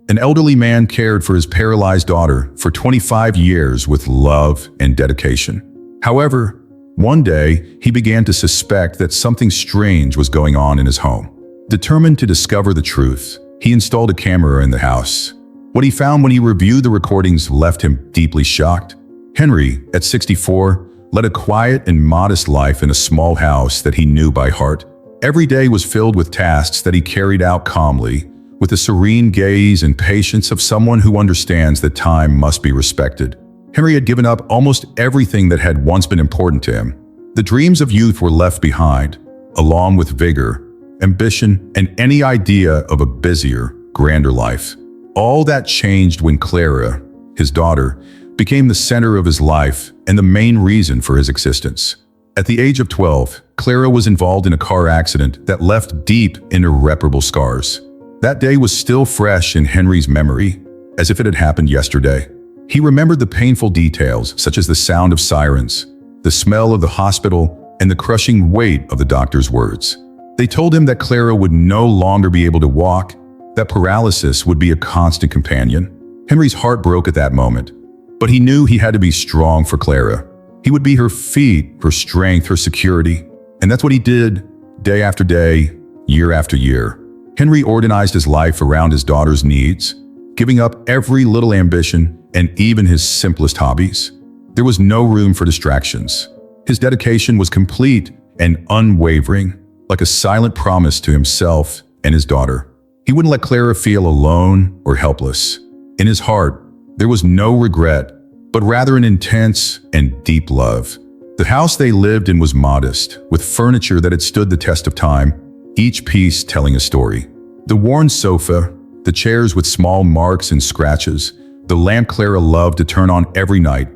An elderly man cared for his paralyzed daughter for 25 years with love and dedication. However, one day he began to suspect that something strange was going on in his home. Determined to discover the truth, he installed a camera in the house. What he found when he reviewed the recordings left him deeply shocked. Henry, at 64, led a quiet and modest life in a small house that he knew by heart. Every day was filled with tasks that he carried out calmly, with the serene gaze and patience of someone who understands that time must be respected. Henry had given up almost everything that had once been important to him. The dreams of youth were left behind, along with vigor, ambition, and any idea of a busier, grander life. All that changed when Clara, his daughter, became the center of his life and the main reason for his existence. At the age of 12, Clara was involved in a car accident that left deep and irreparable scars. That day was still fresh in Henry's memory, as if it had happened yesterday. He remembered the painful details, such as the sound of sirens, the smell of the hospital, and the crushing weight of the doctor's words. They told him that Clara would no longer be able to walk, that paralysis would be a constant companion. Henry's heart broke at that moment, but he knew he had to be strong for Clara. He would be her feet, her strength, her security, and that's what he did, day after day, year after year. Henry organized his life around his daughter's needs, giving up every little ambition and even his simplest hobbies. There was no room for distractions. His dedication was complete and unwavering, like a silent promise to himself and his daughter. He wouldn't let Clara feel alone or helpless. In his heart, there was no regret, but rather an intense and deep love. The house they lived in was modest, with furniture that had stood the test of time, each piece telling a story. The worn sofa, the chairs with small marks and scratches, the lamp Clara loved to turn on every night.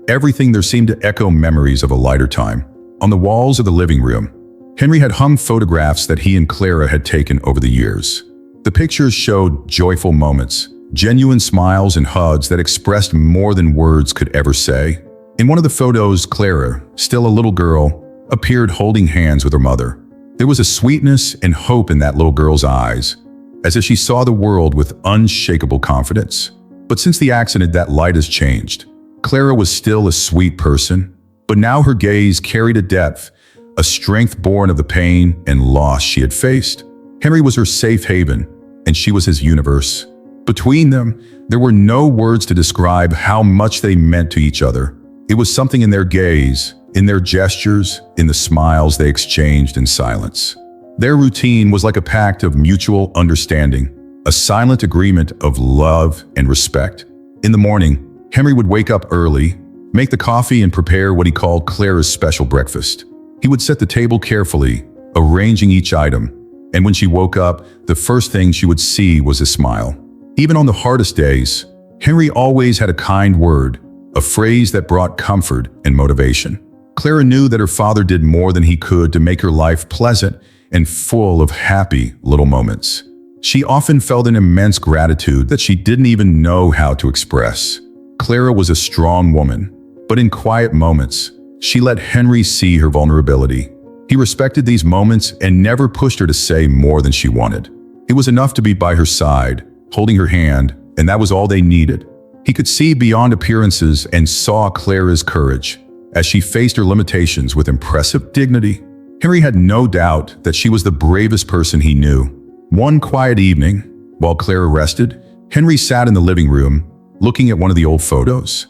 Everything there seemed to echo memories of a lighter time. On the walls of the living room, Henry had hung photographs that he and Clara had taken over the years. The pictures showed joyful moments, genuine smiles and hugs that expressed more than words could ever say. In one of the photos, Clara, still a little girl, appeared holding hands with her mother. There was a sweetness and hope in that little girl's eyes, as if she saw the world with unshakable confidence. But since the accident, that light has changed. Clara was still a sweet person, but now her gaze carried a depth, a strength born of the pain and loss she had faced. Henry was her safe haven, and she was his universe. Between them, there were no words to describe how much they meant to each other. It was something in their gaze, in their gestures, in the smiles they exchanged in silence. Their routine was like a pact of mutual understanding, a silent agreement of love and respect. In the morning, Henry would wake up early, make the coffee and prepare what he called Clara's special breakfast. He would set the table carefully, arranging each item, and when she woke up, the first thing she would see was his smile. Even on the hardest days, Henry always had a kind word, a phrase that brought comfort and motivation. Clara knew that her father did more than he could to make her life pleasant and full of happy little moments. She often felt an immense gratitude that she didn't even know how to express. Clara was a strong woman, but in quiet moments, she let Henry see her vulnerability. He respected these moments and never pushed her to say more than she wanted. It was enough to be by her side, holding her hand, and that was all they needed. He could see beyond appearances and saw Clara's courage as she faced her limitations with impressive dignity. Henry had no doubt that she was the bravest person he knew. One quiet evening, while Clara rested, Henry sat in the living room, looking at one of the old photos.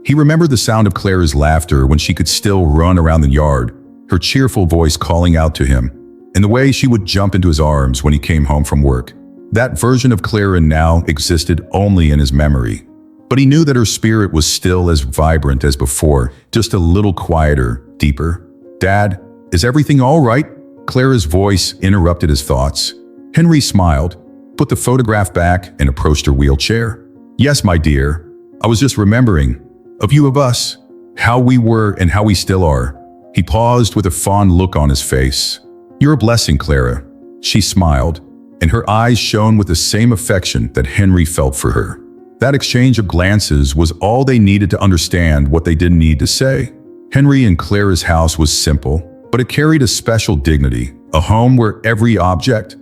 He remembered the sound of Clara's laughter when she could still run around the yard, her cheerful voice calling out to him, and the way she would jump into his arms when he came home from work. That version of Clara now existed only in his memory. But he knew that her spirit was still as vibrant as before, just a little quieter, deeper. "Dad, is everything all right?" Clara's voice interrupted his thoughts. Henry smiled, put the photograph back, and approached her wheelchair. "Yes, my dear. I was just remembering of you, of us, how we were and how we still are." He paused with a fond look on his face. "You're a blessing, Clara." She smiled, and her eyes shone with the same affection that Henry felt for her. That exchange of glances was all they needed to understand what they didn't need to say. Henry and Clara's house was simple, but it carried a special dignity, a home where every object,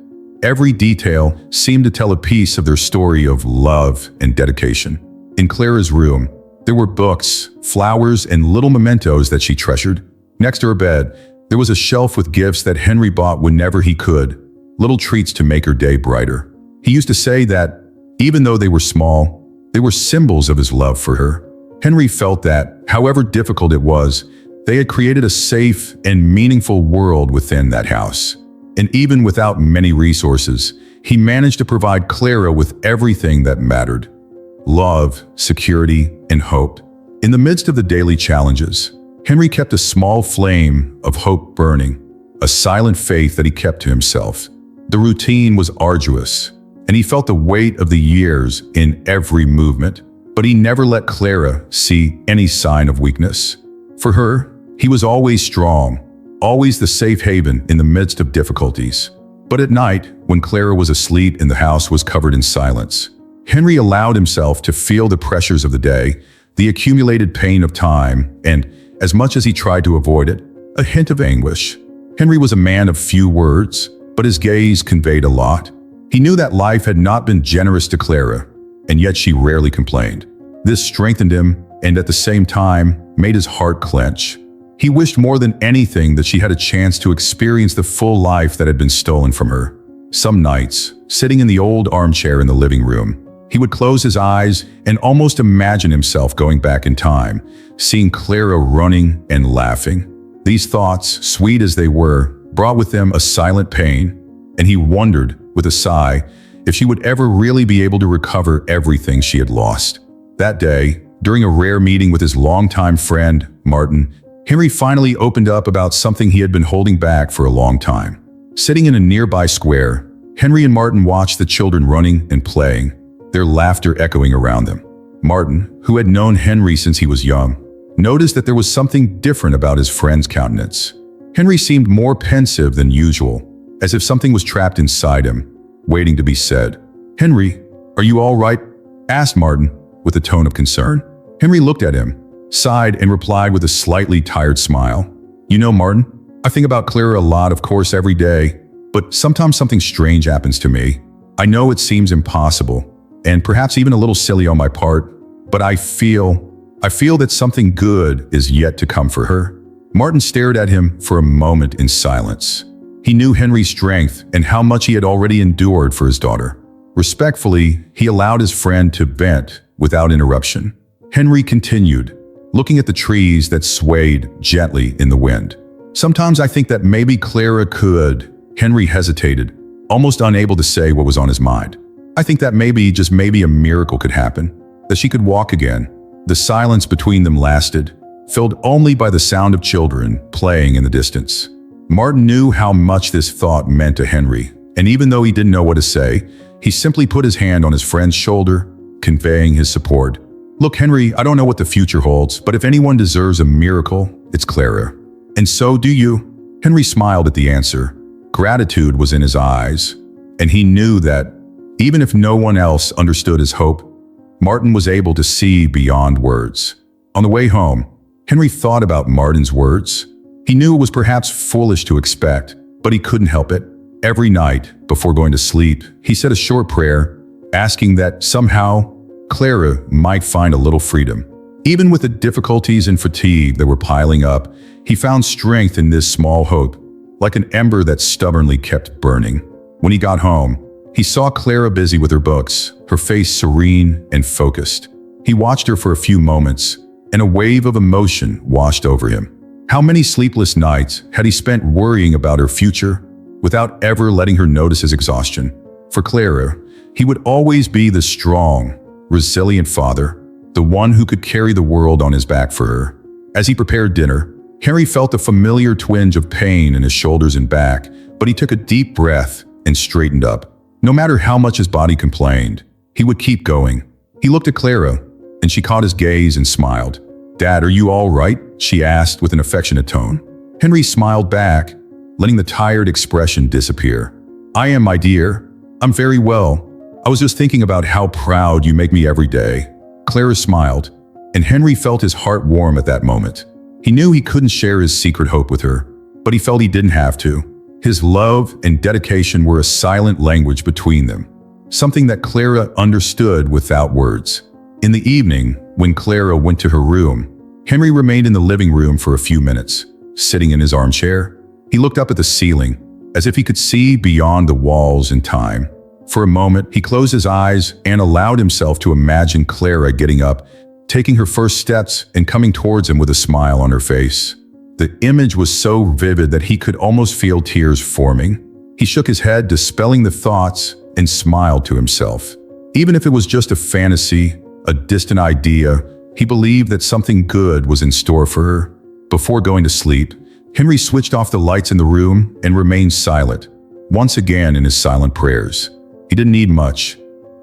Every detail seemed to tell a piece of their story of love and dedication. In Clara's room, there were books, flowers, and little mementos that she treasured. Next to her bed, there was a shelf with gifts that Henry bought whenever he could, little treats to make her day brighter. He used to say that, even though they were small, they were symbols of his love for her. Henry felt that, however difficult it was, they had created a safe and meaningful world within that house. And even without many resources, he managed to provide Clara with everything that mattered: love, security, and hope. In the midst of the daily challenges, Henry kept a small flame of hope burning, a silent faith that he kept to himself. The routine was arduous, and he felt the weight of the years in every movement, but he never let Clara see any sign of weakness. For her, he was always strong, always the safe haven in the midst of difficulties. But at night, when Clara was asleep and the house was covered in silence, Henry allowed himself to feel the pressures of the day, the accumulated pain of time, and, as much as he tried to avoid it, a hint of anguish. Henry was a man of few words, but his gaze conveyed a lot. He knew that life had not been generous to Clara, and yet she rarely complained. This strengthened him, and at the same time, made his heart clench. He wished more than anything that she had a chance to experience the full life that had been stolen from her. Some nights, sitting in the old armchair in the living room, he would close his eyes and almost imagine himself going back in time, seeing Clara running and laughing. These thoughts, sweet as they were, brought with them a silent pain, and he wondered, with a sigh, if she would ever really be able to recover everything she had lost. That day, during a rare meeting with his longtime friend, Martin, Henry finally opened up about something he had been holding back for a long time. Sitting in a nearby square, Henry and Martin watched the children running and playing, their laughter echoing around them. Martin, who had known Henry since he was young, noticed that there was something different about his friend's countenance. Henry seemed more pensive than usual, as if something was trapped inside him, waiting to be said. "Henry, are you all right?" asked Martin, with a tone of concern. Henry looked at him, sighed, and replied with a slightly tired smile. "You know, Martin, I think about Clara a lot, of course, every day, but sometimes something strange happens to me. I know it seems impossible, and perhaps even a little silly on my part, but I feel that something good is yet to come for her." Martin stared at him for a moment in silence. He knew Henry's strength and how much he had already endured for his daughter. Respectfully, he allowed his friend to vent without interruption. Henry continued, looking at the trees that swayed gently in the wind. "Sometimes I think that maybe Clara could." Henry hesitated, almost unable to say what was on his mind. "I think that maybe, just maybe, a miracle could happen, that she could walk again." The silence between them lasted, filled only by the sound of children playing in the distance. Martin knew how much this thought meant to Henry, and even though he didn't know what to say, he simply put his hand on his friend's shoulder, conveying his support. "Look, Henry, I don't know what the future holds, but if anyone deserves a miracle, it's Clara. And so do you." Henry smiled at the answer. Gratitude was in his eyes, and he knew that, even if no one else understood his hope, Martin was able to see beyond words. On the way home, Henry thought about Martin's words. He knew it was perhaps foolish to expect, but he couldn't help it. Every night, before going to sleep, he said a short prayer, asking that somehow Clara might find a little freedom. Even with the difficulties and fatigue that were piling up, he found strength in this small hope, like an ember that stubbornly kept burning. When he got home, he saw Clara busy with her books, her face serene and focused. He watched her for a few moments, and a wave of emotion washed over him. How many sleepless nights had he spent worrying about her future, without ever letting her notice his exhaustion? For Clara, he would always be the strong, resilient father, the one who could carry the world on his back for her. As he prepared dinner, Henry felt a familiar twinge of pain in his shoulders and back, but he took a deep breath and straightened up. No matter how much his body complained, he would keep going. He looked at Clara, and she caught his gaze and smiled. "Dad, are you all right?" she asked with an affectionate tone. Henry smiled back, letting the tired expression disappear. "I am, my dear. I'm very well. I was just thinking about how proud you make me every day." Clara smiled, and Henry felt his heart warm at that moment. He knew he couldn't share his secret hope with her, but he felt he didn't have to. His love and dedication were a silent language between them, something that Clara understood without words. In the evening, when Clara went to her room, Henry remained in the living room for a few minutes. Sitting in his armchair, he looked up at the ceiling, as if he could see beyond the walls and time. For a moment, he closed his eyes and allowed himself to imagine Clara getting up, taking her first steps and coming towards him with a smile on her face. The image was so vivid that he could almost feel tears forming. He shook his head, dispelling the thoughts, and smiled to himself. Even if it was just a fantasy, a distant idea, he believed that something good was in store for her. Before going to sleep, Henry switched off the lights in the room and remained silent, once again in his silent prayers. He didn't need much.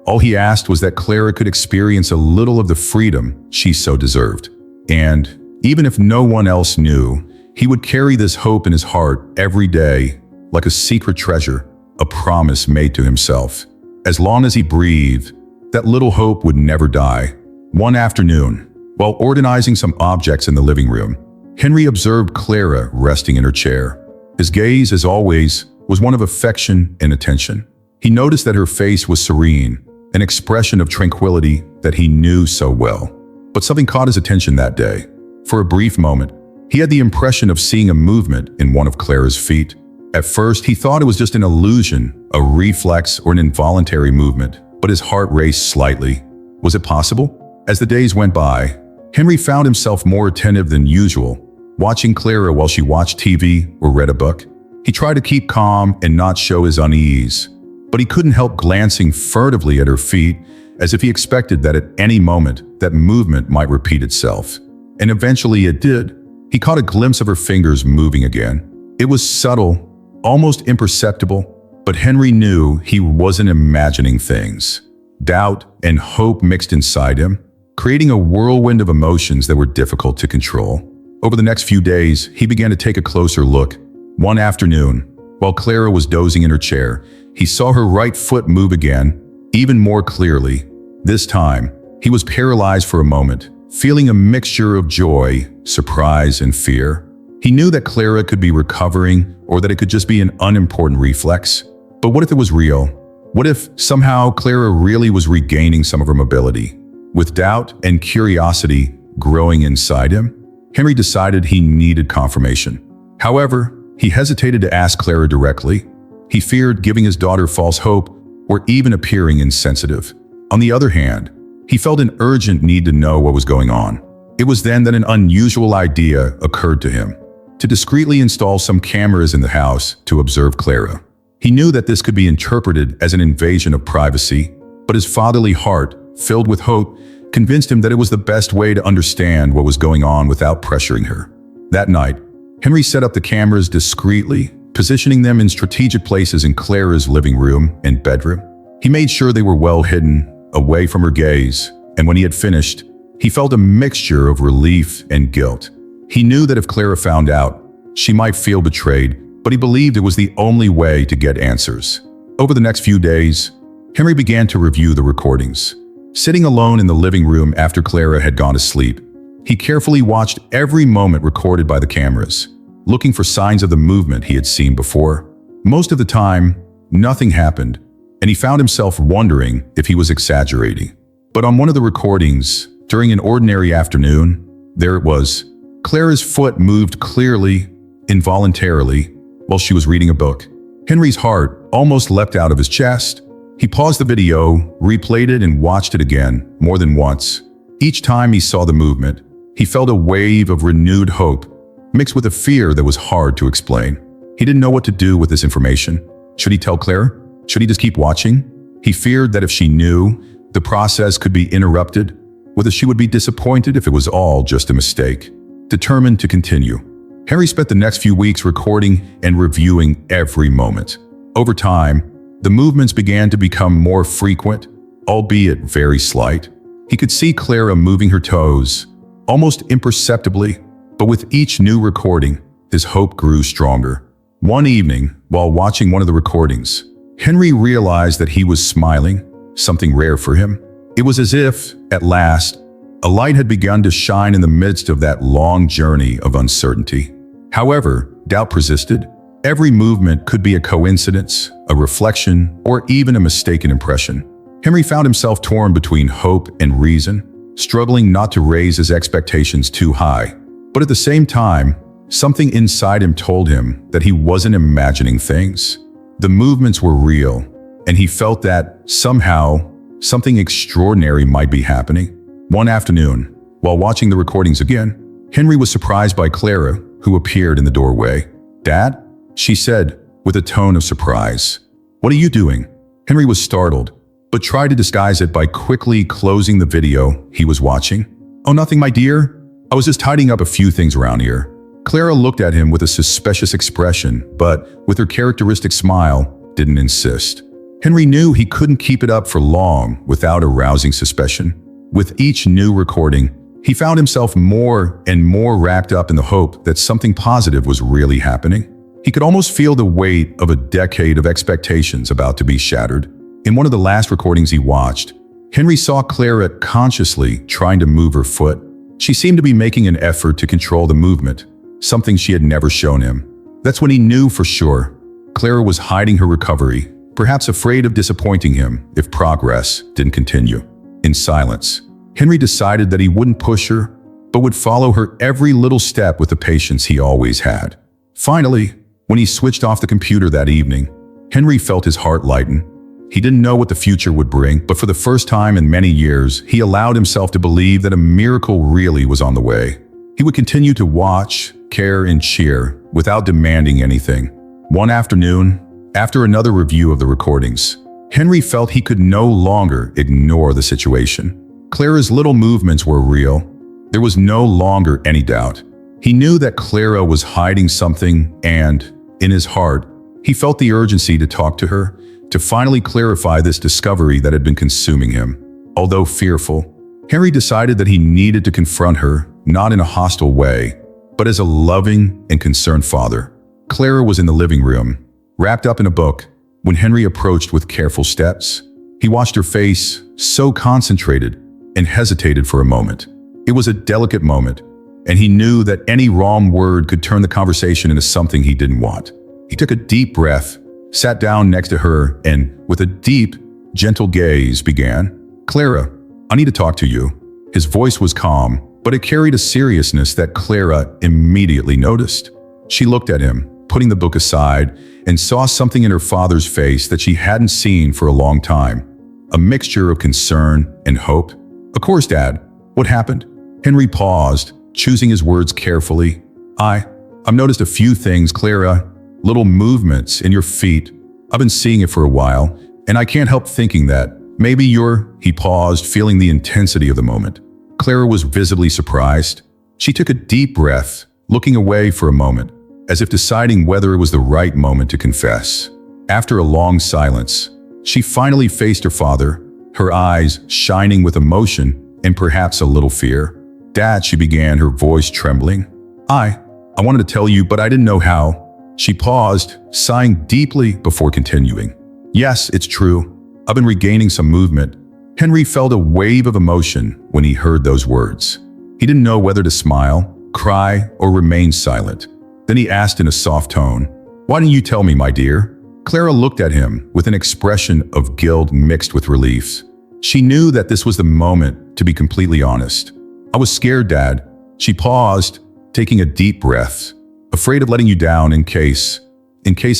All he asked was that Clara could experience a little of the freedom she so deserved. And even if no one else knew, he would carry this hope in his heart every day, like a secret treasure, a promise made to himself. As long as he breathed, that little hope would never die. One afternoon, while organizing some objects in the living room, Henry observed Clara resting in her chair. His gaze, as always, was one of affection and attention. He noticed that her face was serene, an expression of tranquility that he knew so well. But something caught his attention that day. For a brief moment, he had the impression of seeing a movement in one of Clara's feet. At first, he thought it was just an illusion, a reflex, or an involuntary movement, but his heart raced slightly. Was it possible? As the days went by, Henry found himself more attentive than usual, watching Clara while she watched TV or read a book. He tried to keep calm and not show his unease, but he couldn't help glancing furtively at her feet, as if he expected that at any moment that movement might repeat itself. And eventually it did. He caught a glimpse of her fingers moving again. It was subtle, almost imperceptible, but Henry knew he wasn't imagining things. Doubt and hope mixed inside him, creating a whirlwind of emotions that were difficult to control. Over the next few days, he began to take a closer look. One afternoon, while Clara was dozing in her chair, he saw her right foot move again, even more clearly. This time, he was paralyzed for a moment, feeling a mixture of joy, surprise, and fear. He knew that Clara could be recovering, or that it could just be an unimportant reflex. But what if it was real? What if somehow Clara really was regaining some of her mobility? With doubt and curiosity growing inside him, Henry decided he needed confirmation. However, he hesitated to ask Clara directly. He feared giving his daughter false hope or even appearing insensitive. On the other hand, he felt an urgent need to know what was going on. It was then that an unusual idea occurred to him: to discreetly install some cameras in the house to observe Clara. He knew that this could be interpreted as an invasion of privacy, but his fatherly heart, filled with hope, convinced him that it was the best way to understand what was going on without pressuring her. That night, Henry set up the cameras discreetly, positioning them in strategic places in Clara's living room and bedroom. He made sure they were well hidden, away from her gaze, and when he had finished, he felt a mixture of relief and guilt. He knew that if Clara found out, she might feel betrayed, but he believed it was the only way to get answers. Over the next few days, Henry began to review the recordings. Sitting alone in the living room after Clara had gone to sleep, he carefully watched every moment recorded by the cameras, looking for signs of the movement he had seen before. Most of the time, nothing happened, and he found himself wondering if he was exaggerating. But on one of the recordings, during an ordinary afternoon, there it was. Clara's foot moved clearly, involuntarily, while she was reading a book. Henry's heart almost leapt out of his chest. He paused the video, replayed it, and watched it again, more than once. Each time he saw the movement, he felt a wave of renewed hope, mixed with a fear that was hard to explain. He didn't know what to do with this information. Should he tell Clara? Should he just keep watching? He feared that if she knew, the process could be interrupted, whether she would be disappointed if it was all just a mistake. Determined to continue, Henry spent the next few weeks recording and reviewing every moment. Over time, the movements began to become more frequent, albeit very slight. He could see Clara moving her toes, almost imperceptibly, but with each new recording, his hope grew stronger. One evening, while watching one of the recordings, Henry realized that he was smiling, something rare for him. It was as if, at last, a light had begun to shine in the midst of that long journey of uncertainty. However, doubt persisted. Every movement could be a coincidence, a reflection, or even a mistaken impression. Henry found himself torn between hope and reason, struggling not to raise his expectations too high. But at the same time, something inside him told him that he wasn't imagining things. The movements were real, and he felt that, somehow, something extraordinary might be happening. One afternoon, while watching the recordings again, Henry was surprised by Clara, who appeared in the doorway. "Dad?" she said, with a tone of surprise. "What are you doing?" Henry was startled, but tried to disguise it by quickly closing the video he was watching. "Oh, nothing, my dear. I was just tidying up a few things around here." Clara looked at him with a suspicious expression, but, with her characteristic smile, didn't insist. Henry knew he couldn't keep it up for long without arousing suspicion. With each new recording, he found himself more and more wrapped up in the hope that something positive was really happening. He could almost feel the weight of a decade of expectations about to be shattered. In one of the last recordings he watched, Henry saw Clara consciously trying to move her foot. She seemed to be making an effort to control the movement, something she had never shown him. That's when he knew for sure. Clara was hiding her recovery, perhaps afraid of disappointing him if progress didn't continue. In silence, Henry decided that he wouldn't push her, but would follow her every little step with the patience he always had. Finally, when he switched off the computer that evening, Henry felt his heart lighten. He didn't know what the future would bring, but for the first time in many years, he allowed himself to believe that a miracle really was on the way. He would continue to watch, care, and cheer without demanding anything. One afternoon, after another review of the recordings, Henry felt he could no longer ignore the situation. Clara's little movements were real. There was no longer any doubt. He knew that Clara was hiding something and, in his heart, he felt the urgency to talk to her, to finally clarify this discovery that had been consuming him. Although fearful, Henry decided that he needed to confront her, not in a hostile way, but as a loving and concerned father. Clara was in the living room, wrapped up in a book, when Henry approached with careful steps. He watched her face, so concentrated, and hesitated for a moment. It was a delicate moment, and he knew that any wrong word could turn the conversation into something he didn't want. He took a deep breath, sat down next to her, and, with a deep, gentle gaze, began, "Clara, I need to talk to you." His voice was calm, but it carried a seriousness that Clara immediately noticed. She looked at him, putting the book aside, and saw something in her father's face that she hadn't seen for a long time. A mixture of concern and hope. "Of course, Dad. What happened?" Henry paused, choosing his words carefully. I've noticed a few things, Clara. Little movements in your feet. I've been seeing it for a while, and I can't help thinking that maybe you're—" He paused, feeling the intensity of the moment. Clara was visibly surprised. She took a deep breath, looking away for a moment, as if deciding whether it was the right moment to confess. After a long silence, she finally faced her father, her eyes shining with emotion and perhaps a little fear. "Dad," she began, her voice trembling. I wanted to tell you, but I didn't know how." She paused, sighing deeply before continuing. "Yes, it's true. I've been regaining some movement." Henry felt a wave of emotion when he heard those words. He didn't know whether to smile, cry, or remain silent. Then he asked in a soft tone, "Why didn't you tell me, my dear?" Clara looked at him with an expression of guilt mixed with relief. She knew that this was the moment to be completely honest. "I was scared, Dad." She paused, taking a deep breath. "Afraid of letting you down in case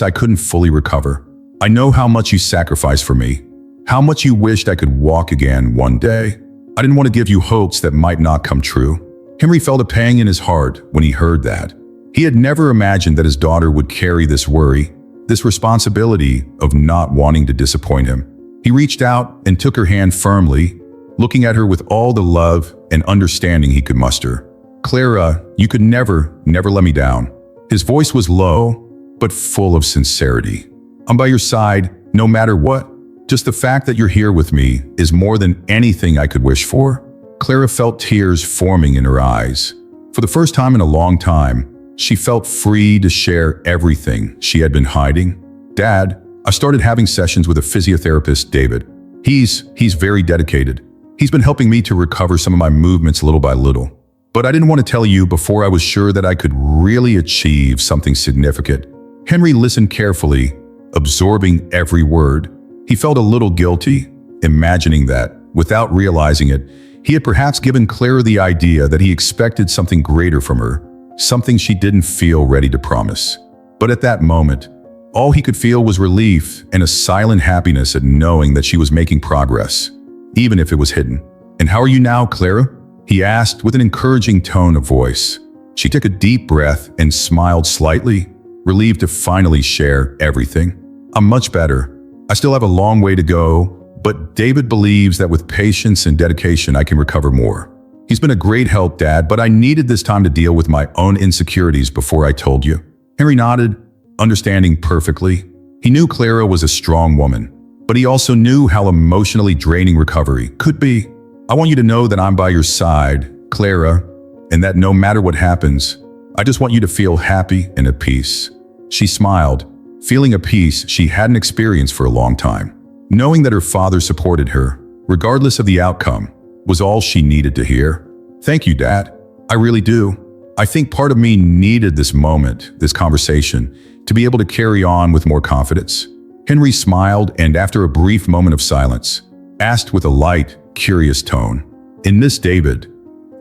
I couldn't fully recover. I know how much you sacrificed for me, how much you wished I could walk again one day. I didn't want to give you hopes that might not come true." Henry felt a pang in his heart when he heard that. He had never imagined that his daughter would carry this worry, this responsibility of not wanting to disappoint him. He reached out and took her hand firmly, looking at her with all the love and understanding he could muster. "Clara, you could never let me down." His voice was low, but full of sincerity. "I'm by your side, no matter what. Just the fact that you're here with me is more than anything I could wish for." Clara felt tears forming in her eyes. For the first time in a long time, she felt free to share everything she had been hiding. "Dad, I started having sessions with a physiotherapist, David. He's very dedicated. He's been helping me to recover some of my movements little by little. But I didn't want to tell you before I was sure that I could really achieve something significant." Henry listened carefully, absorbing every word. He felt a little guilty, imagining that, without realizing it, he had perhaps given Clara the idea that he expected something greater from her, something she didn't feel ready to promise. But at that moment, all he could feel was relief and a silent happiness at knowing that she was making progress, even if it was hidden. "And how are you now, Clara?" he asked with an encouraging tone of voice. She took a deep breath and smiled slightly, relieved to finally share everything. "I'm much better. I still have a long way to go, but David believes that with patience and dedication I can recover more. He's been a great help, Dad, but I needed this time to deal with my own insecurities before I told you." Henry nodded, understanding perfectly. He knew Clara was a strong woman, but he also knew how emotionally draining recovery could be. "I want you to know that I'm by your side, Clara, and that no matter what happens, I just want you to feel happy and at peace." She smiled, feeling a peace she hadn't experienced for a long time. Knowing that her father supported her, regardless of the outcome, was all she needed to hear. "Thank you, Dad. I really do. I think part of me needed this moment, this conversation, to be able to carry on with more confidence." Henry smiled and, after a brief moment of silence, asked with a light, curious tone, "In Miss David,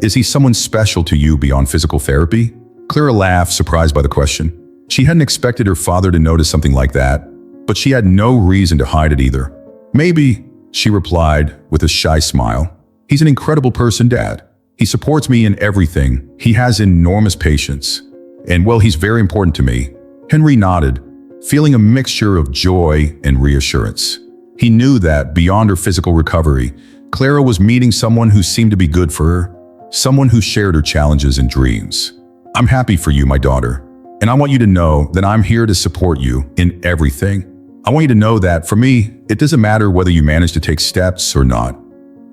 is he someone special to you beyond physical therapy?" Clara laughed, surprised by the question. She hadn't expected her father to notice something like that, but she had no reason to hide it either. "Maybe," she replied with a shy smile. "He's an incredible person, Dad. He supports me in everything. He has enormous patience. And, well, he's very important to me." Henry nodded, feeling a mixture of joy and reassurance. He knew that, beyond her physical recovery, Clara was meeting someone who seemed to be good for her, someone who shared her challenges and dreams. "I'm happy for you, my daughter, and I want you to know that I'm here to support you in everything. I want you to know that, for me, it doesn't matter whether you manage to take steps or not.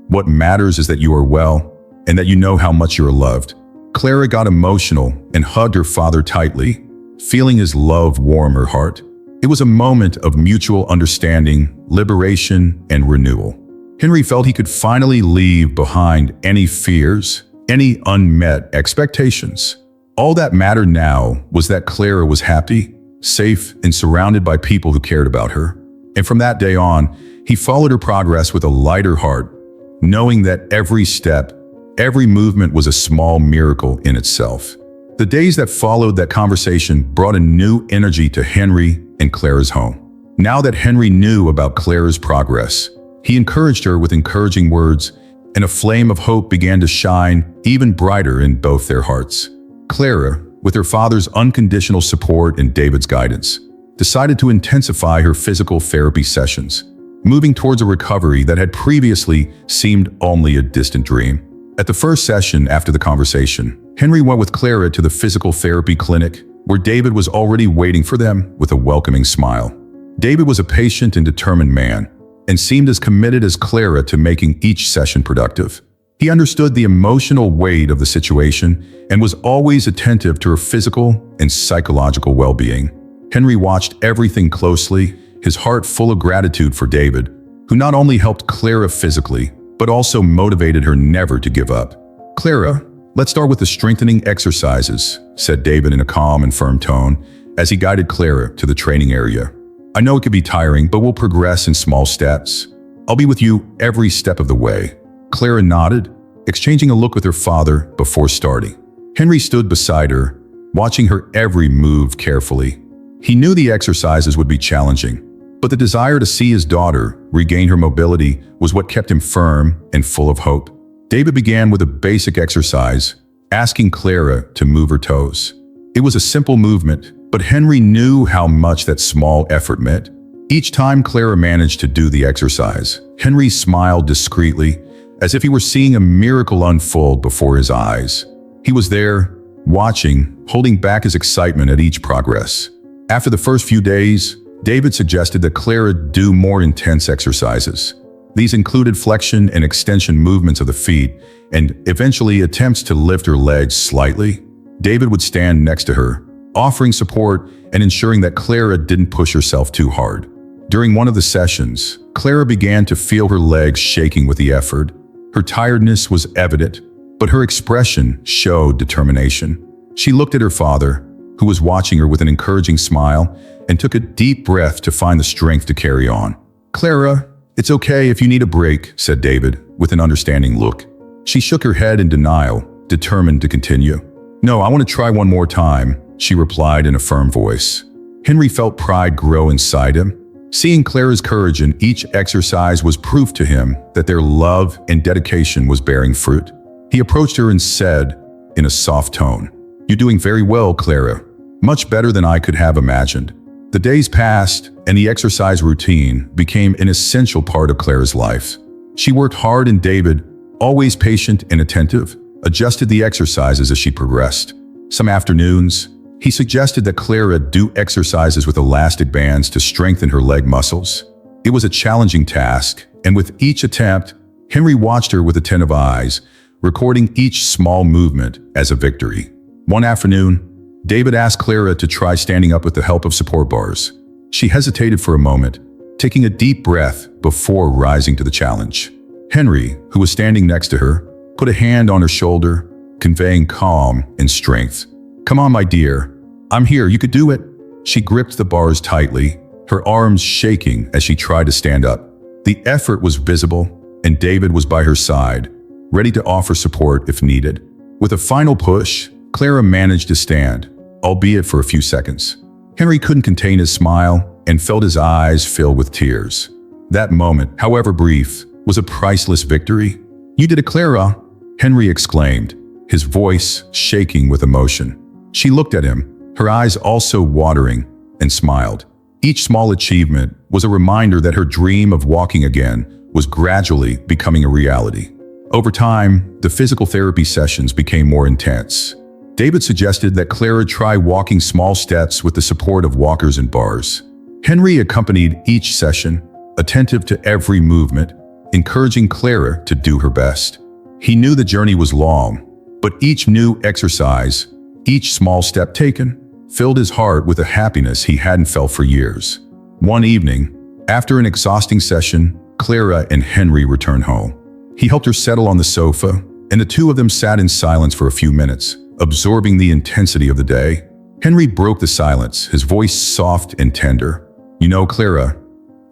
What matters is that you are well, and that you know how much you are loved." Clara got emotional and hugged her father tightly, feeling his love warm her heart. It was a moment of mutual understanding, liberation, and renewal. Henry felt he could finally leave behind any fears, any unmet expectations. All that mattered now was that Clara was happy, safe, and surrounded by people who cared about her. And from that day on, he followed her progress with a lighter heart, knowing that every step, every movement was a small miracle in itself. The days that followed that conversation brought a new energy to Henry and Clara's home. Now that Henry knew about Clara's progress, he encouraged her with encouraging words, and a flame of hope began to shine even brighter in both their hearts. Clara, with her father's unconditional support and David's guidance, decided to intensify her physical therapy sessions, moving towards a recovery that had previously seemed only a distant dream. At the first session after the conversation, Henry went with Clara to the physical therapy clinic, where David was already waiting for them with a welcoming smile. David was a patient and determined man, and seemed as committed as Clara to making each session productive. He understood the emotional weight of the situation and was always attentive to her physical and psychological well-being. Henry watched everything closely, his heart full of gratitude for David, who not only helped Clara physically, but also motivated her never to give up. "Clara, let's start with the strengthening exercises," said David in a calm and firm tone as he guided Clara to the training area. "I know it could be tiring, but we'll progress in small steps. I'll be with you every step of the way." Clara nodded, exchanging a look with her father before starting. Henry stood beside her, watching her every move carefully. He knew the exercises would be challenging, but the desire to see his daughter regain her mobility was what kept him firm and full of hope. David began with a basic exercise, asking Clara to move her toes. It was a simple movement, but Henry knew how much that small effort meant. Each time Clara managed to do the exercise, Henry smiled discreetly, as if he were seeing a miracle unfold before his eyes. He was there, watching, holding back his excitement at each progress. After the first few days, David suggested that Clara do more intense exercises. These included flexion and extension movements of the feet, and eventually attempts to lift her legs slightly. David would stand next to her, offering support and ensuring that Clara didn't push herself too hard. During one of the sessions, Clara began to feel her legs shaking with the effort. Her tiredness was evident, but her expression showed determination. She looked at her father, who was watching her with an encouraging smile, and took a deep breath to find the strength to carry on. "Clara, it's okay if you need a break," said David, with an understanding look. She shook her head in denial, determined to continue. "No, I want to try one more time," she replied in a firm voice. Henry felt pride grow inside him. Seeing Clara's courage in each exercise was proof to him that their love and dedication was bearing fruit. He approached her and said, in a soft tone, "You're doing very well, Clara. Much better than I could have imagined." The days passed, and the exercise routine became an essential part of Clara's life. She worked hard, and David, always patient and attentive, adjusted the exercises as she progressed. Some afternoons, he suggested that Clara do exercises with elastic bands to strengthen her leg muscles. It was a challenging task, and with each attempt, Henry watched her with attentive eyes, recording each small movement as a victory. One afternoon, David asked Clara to try standing up with the help of support bars. She hesitated for a moment, taking a deep breath before rising to the challenge. Henry, who was standing next to her, put a hand on her shoulder, conveying calm and strength. "Come on, my dear. I'm here. You could do it." She gripped the bars tightly, her arms shaking as she tried to stand up. The effort was visible, and David was by her side, ready to offer support if needed. With a final push, Clara managed to stand, albeit for a few seconds. Henry couldn't contain his smile and felt his eyes fill with tears. That moment, however brief, was a priceless victory. "You did it, Clara," Henry exclaimed, his voice shaking with emotion. She looked at him, her eyes also watering, and smiled. Each small achievement was a reminder that her dream of walking again was gradually becoming a reality. Over time, the physical therapy sessions became more intense. David suggested that Clara try walking small steps with the support of walkers and bars. Henry accompanied each session, attentive to every movement, encouraging Clara to do her best. He knew the journey was long, but each new exercise, each small step taken, filled his heart with a happiness he hadn't felt for years. One evening, after an exhausting session, Clara and Henry returned home. He helped her settle on the sofa, and the two of them sat in silence for a few minutes, absorbing the intensity of the day. Henry broke the silence, his voice soft and tender. "You know, Clara,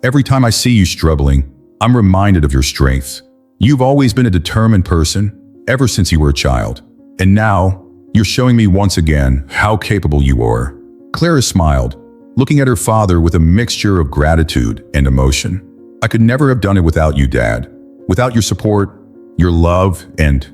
every time I see you struggling, I'm reminded of your strength. You've always been a determined person, ever since you were a child. And now, you're showing me once again how capable you are." Clara smiled, looking at her father with a mixture of gratitude and emotion. "I could never have done it without you, Dad. Without your support, your love, and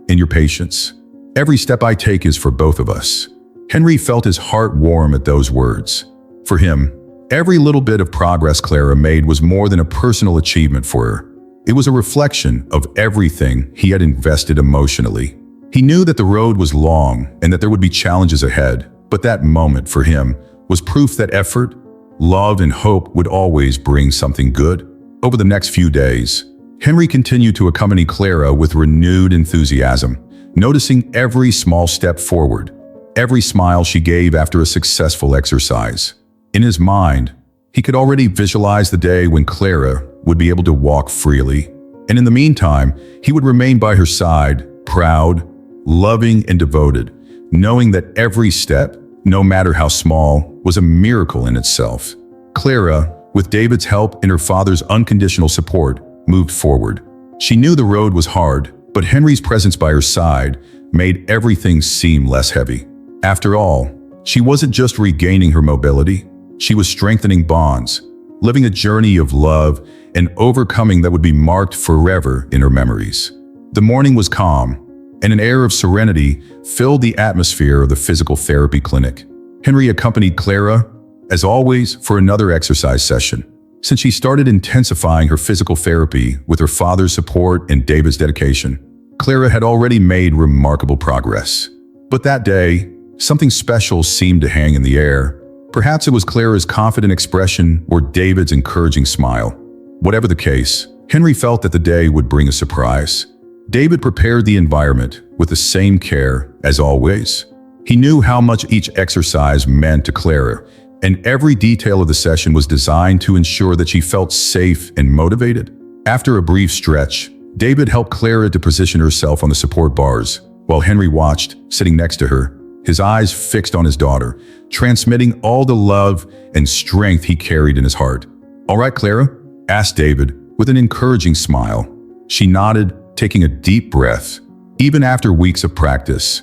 your patience. Every step I take is for both of us." Henry felt his heart warm at those words. For him, every little bit of progress Clara made was more than a personal achievement for her. It was a reflection of everything he had invested emotionally. He knew that the road was long and that there would be challenges ahead, but that moment for him was proof that effort, love, and hope would always bring something good. Over the next few days, Henry continued to accompany Clara with renewed enthusiasm, noticing every small step forward, every smile she gave after a successful exercise. In his mind, he could already visualize the day when Clara would be able to walk freely. And in the meantime, he would remain by her side, proud, loving, and devoted, knowing that every step, no matter how small, was a miracle in itself. Clara, with David's help and her father's unconditional support, moved forward. She knew the road was hard, but Henry's presence by her side made everything seem less heavy. After all, she wasn't just regaining her mobility, she was strengthening bonds, living a journey of love and overcoming that would be marked forever in her memories. The morning was calm, and an air of serenity filled the atmosphere of the physical therapy clinic. Henry accompanied Clara, as always, for another exercise session. Since she started intensifying her physical therapy with her father's support and David's dedication, Clara had already made remarkable progress. But that day, something special seemed to hang in the air. Perhaps it was Clara's confident expression or David's encouraging smile. Whatever the case, Henry felt that the day would bring a surprise. David prepared the environment with the same care as always. He knew how much each exercise meant to Clara, and every detail of the session was designed to ensure that she felt safe and motivated. After a brief stretch, David helped Clara to position herself on the support bars, while Henry watched, sitting next to her, his eyes fixed on his daughter, transmitting all the love and strength he carried in his heart. "All right, Clara?" asked David with an encouraging smile. She nodded, taking a deep breath. Even after weeks of practice,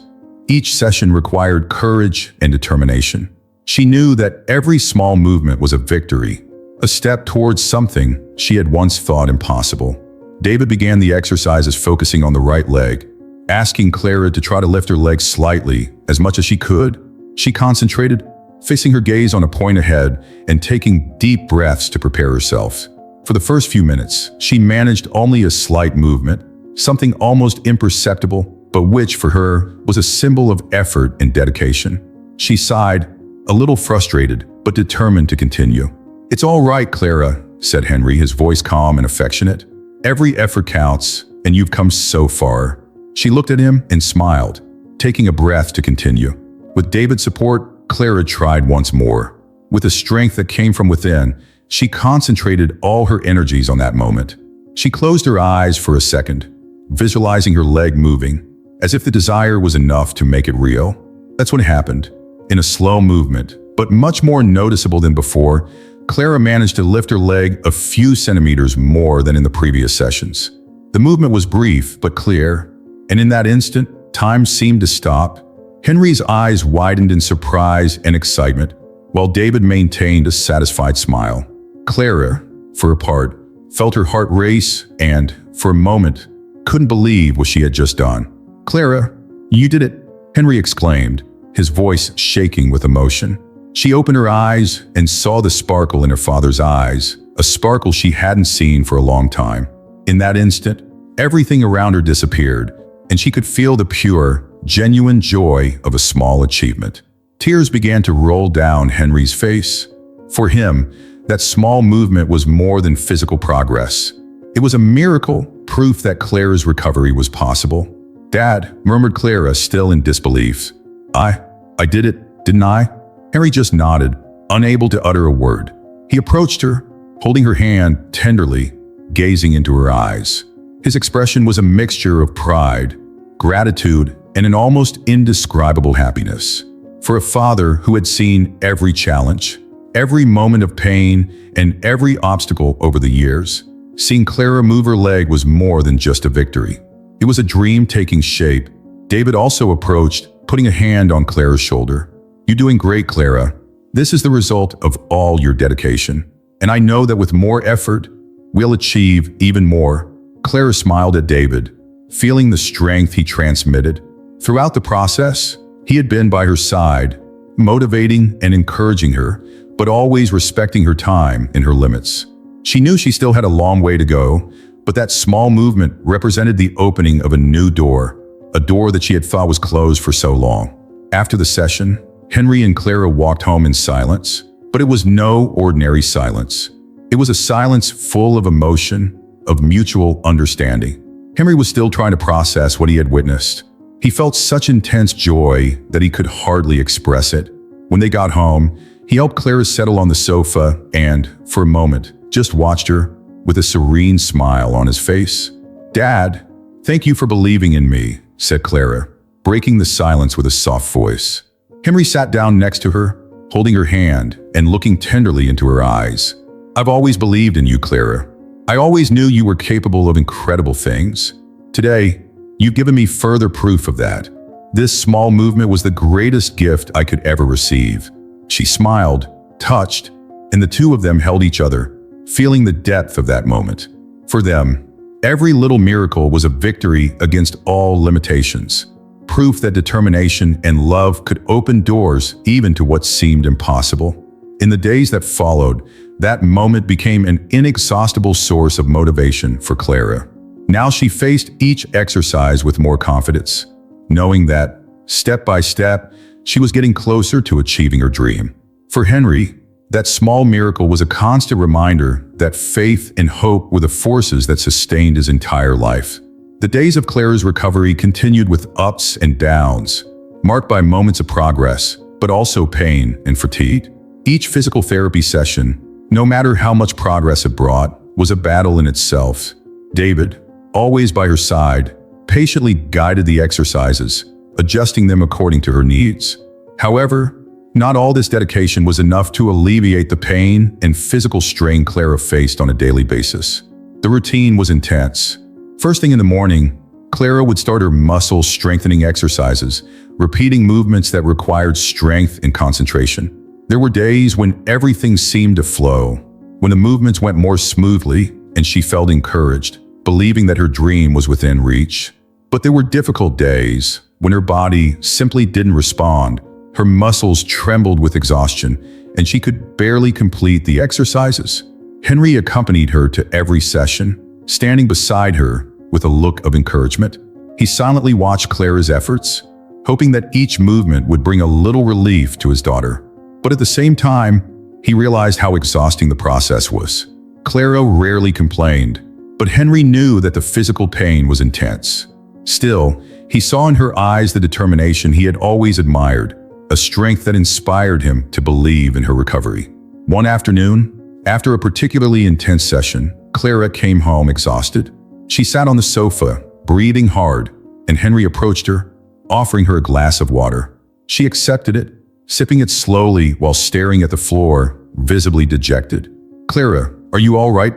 each session required courage and determination. She knew that every small movement was a victory, a step towards something she had once thought impossible. David began the exercises focusing on the right leg, asking Clara to try to lift her leg slightly, as much as she could. She concentrated, fixing her gaze on a point ahead and taking deep breaths to prepare herself. For the first few minutes, she managed only a slight movement, something almost imperceptible, but which for her was a symbol of effort and dedication. She sighed, a little frustrated, but determined to continue. "It's all right, Clara," said Henry, his voice calm and affectionate. "Every effort counts, and you've come so far." She looked at him and smiled, taking a breath to continue. With David's support, Clara tried once more. With a strength that came from within, she concentrated all her energies on that moment. She closed her eyes for a second, visualizing her leg moving, as if the desire was enough to make it real. That's what happened. In a slow movement, but much more noticeable than before, Clara managed to lift her leg a few centimeters more than in the previous sessions. The movement was brief but clear, and in that instant, time seemed to stop. Henry's eyes widened in surprise and excitement, while David maintained a satisfied smile. Clara, for her part, felt her heart race and, for a moment, couldn't believe what she had just done. "Clara, you did it!" Henry exclaimed, his voice shaking with emotion. She opened her eyes and saw the sparkle in her father's eyes, a sparkle she hadn't seen for a long time. In that instant, everything around her disappeared, and she could feel the pure, genuine joy of a small achievement. Tears began to roll down Henry's face. For him, that small movement was more than physical progress. It was a miracle, proof that Clara's recovery was possible. "Dad," murmured Clara, still in disbelief. I did it, didn't I?" Henry just nodded, unable to utter a word. He approached her, holding her hand tenderly, gazing into her eyes. His expression was a mixture of pride, gratitude, and an almost indescribable happiness. For a father who had seen every challenge, every moment of pain, and every obstacle over the years, seeing Clara move her leg was more than just a victory. It was a dream taking shape. David also approached, putting a hand on Clara's shoulder. "You're doing great, Clara. This is the result of all your dedication. And I know that with more effort, we'll achieve even more." Clara smiled at David, feeling the strength he transmitted. Throughout the process, he had been by her side, motivating and encouraging her, but always respecting her time and her limits. She knew she still had a long way to go, but that small movement represented the opening of a new door, a door that she had thought was closed for so long. After the session, Henry and Clara walked home in silence, but it was no ordinary silence. It was a silence full of emotion, of mutual understanding. Henry was still trying to process what he had witnessed. He felt such intense joy that he could hardly express it. When they got home, he helped Clara settle on the sofa and, for a moment, just watched her with a serene smile on his face. "Dad, thank you for believing in me," said Clara, breaking the silence with a soft voice. Henry sat down next to her, holding her hand and looking tenderly into her eyes. "I've always believed in you, Clara. I always knew you were capable of incredible things. Today, you've given me further proof of that. This small movement was the greatest gift I could ever receive." She smiled, touched, and the two of them held each other, feeling the depth of that moment. For them, every little miracle was a victory against all limitations, proof that determination and love could open doors even to what seemed impossible. In the days that followed, that moment became an inexhaustible source of motivation for Clara. Now she faced each exercise with more confidence, knowing that, step by step, she was getting closer to achieving her dream. For Henry, that small miracle was a constant reminder that faith and hope were the forces that sustained his entire life. The days of Clara's recovery continued with ups and downs, marked by moments of progress, but also pain and fatigue. Each physical therapy session, no matter how much progress it brought, was a battle in itself. David, always by her side, patiently guided the exercises, adjusting them according to her needs. However, not all this dedication was enough to alleviate the pain and physical strain Clara faced on a daily basis. The routine was intense. First thing in the morning, Clara would start her muscle-strengthening exercises, repeating movements that required strength and concentration. There were days when everything seemed to flow, when the movements went more smoothly and she felt encouraged, believing that her dream was within reach. But there were difficult days when her body simply didn't respond. Her muscles trembled with exhaustion, and she could barely complete the exercises. Henry accompanied her to every session, standing beside her with a look of encouragement. He silently watched Clara's efforts, hoping that each movement would bring a little relief to his daughter. But at the same time, he realized how exhausting the process was. Clara rarely complained, but Henry knew that the physical pain was intense. Still, he saw in her eyes the determination he had always admired, a strength that inspired him to believe in her recovery. One afternoon, after a particularly intense session, Clara came home exhausted. She sat on the sofa, breathing hard, and Henry approached her, offering her a glass of water. She accepted it, sipping it slowly while staring at the floor, visibly dejected. "Clara, are you all right?"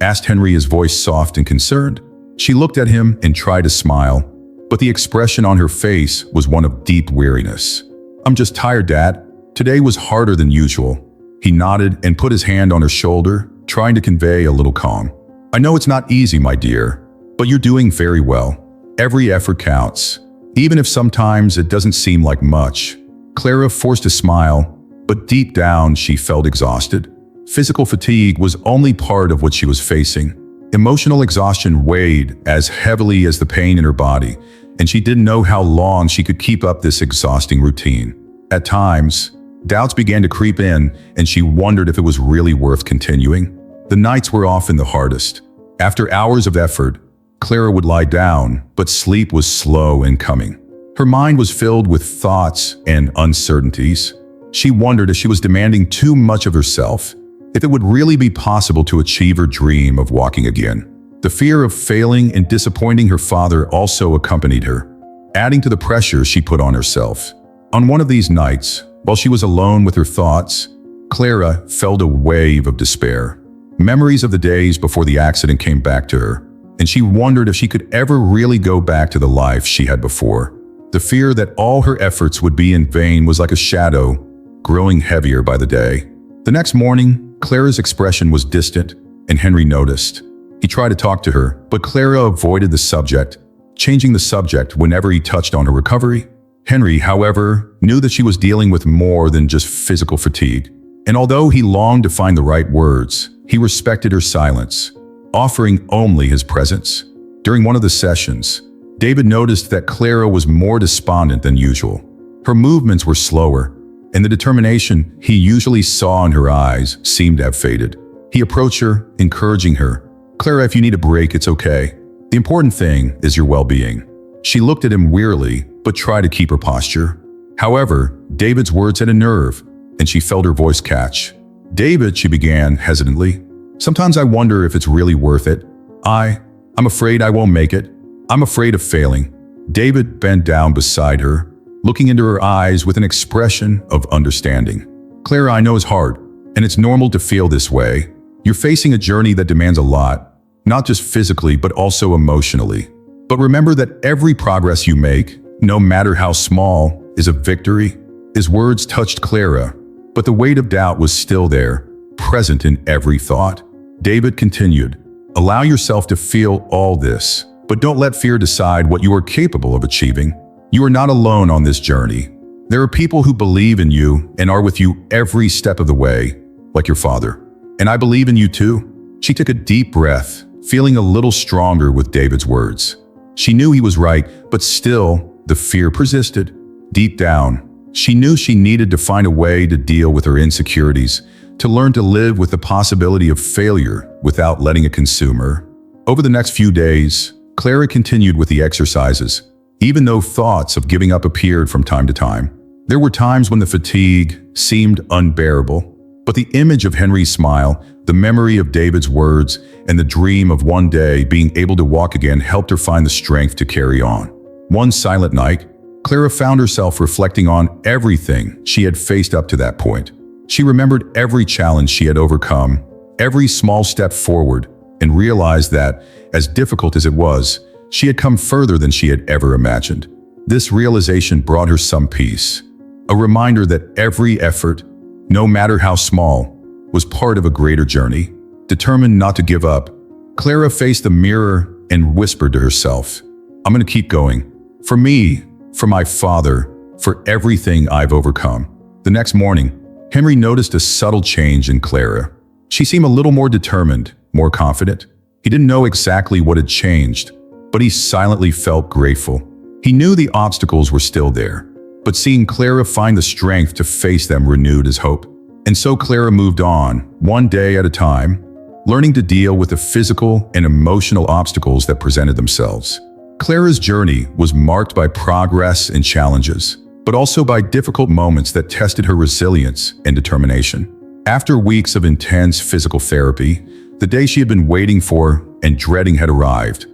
asked Henry, his voice soft and concerned. She looked at him and tried to smile, but the expression on her face was one of deep weariness. "I'm just tired, Dad. Today was harder than usual." He nodded and put his hand on her shoulder, trying to convey a little calm. "I know it's not easy, my dear, but you're doing very well. Every effort counts, even if sometimes it doesn't seem like much." Clara forced a smile, but deep down she felt exhausted. Physical fatigue was only part of what she was facing. Emotional exhaustion weighed as heavily as the pain in her body, and she didn't know how long she could keep up this exhausting routine. At times, doubts began to creep in, and she wondered if it was really worth continuing. The nights were often the hardest. After hours of effort, Clara would lie down, but sleep was slow in coming. Her mind was filled with thoughts and uncertainties. She wondered if she was demanding too much of herself, if it would really be possible to achieve her dream of walking again. The fear of failing and disappointing her father also accompanied her, adding to the pressure she put on herself. On one of these nights, while she was alone with her thoughts, Clara felt a wave of despair. Memories of the days before the accident came back to her, and she wondered if she could ever really go back to the life she had before. The fear that all her efforts would be in vain was like a shadow, growing heavier by the day. The next morning, Clara's expression was distant, and Henry noticed. He tried to talk to her, but Clara avoided the subject, changing the subject whenever he touched on her recovery. Henry, however, knew that she was dealing with more than just physical fatigue, and although he longed to find the right words, he respected her silence, offering only his presence. During one of the sessions, David noticed that Clara was more despondent than usual. Her movements were slower, and the determination he usually saw in her eyes seemed to have faded. He approached her, encouraging her. "Clara, if you need a break, it's okay. The important thing is your well-being." She looked at him wearily, but tried to keep her posture. However, David's words had a nerve, and she felt her voice catch. "David," she began hesitantly, "sometimes I wonder if it's really worth it. I'm afraid I won't make it. I'm afraid of failing." David bent down beside her, looking into her eyes with an expression of understanding. "Clara, I know it's hard, and it's normal to feel this way. You're facing a journey that demands a lot, not just physically, but also emotionally. But remember that every progress you make, no matter how small, is a victory." His words touched Clara, but the weight of doubt was still there, present in every thought. David continued, "Allow yourself to feel all this, but don't let fear decide what you are capable of achieving. You are not alone on this journey. There are people who believe in you and are with you every step of the way, like your father. And I believe in you too." She took a deep breath, feeling a little stronger with David's words. She knew he was right, but still, the fear persisted. Deep down, she knew she needed to find a way to deal with her insecurities, to learn to live with the possibility of failure without letting it consume her. Over the next few days, Clara continued with the exercises, even though thoughts of giving up appeared from time to time. There were times when the fatigue seemed unbearable, but the image of Henry's smile, the memory of David's words, and the dream of one day being able to walk again helped her find the strength to carry on. One silent night, Clara found herself reflecting on everything she had faced up to that point. She remembered every challenge she had overcome, every small step forward, and realized that, as difficult as it was, she had come further than she had ever imagined. This realization brought her some peace, a reminder that every effort, no matter how small, was part of a greater journey. Determined not to give up, Clara faced the mirror and whispered to herself, "I'm going to keep going. For me, for my father, for everything I've overcome." The next morning, Henry noticed a subtle change in Clara. She seemed a little more determined, more confident. He didn't know exactly what had changed, but he silently felt grateful. He knew the obstacles were still there, but seeing Clara find the strength to face them renewed his hope. And so Clara moved on, one day at a time, learning to deal with the physical and emotional obstacles that presented themselves. Clara's journey was marked by progress and challenges, but also by difficult moments that tested her resilience and determination. After weeks of intense physical therapy, the day she had been waiting for and dreading had arrived.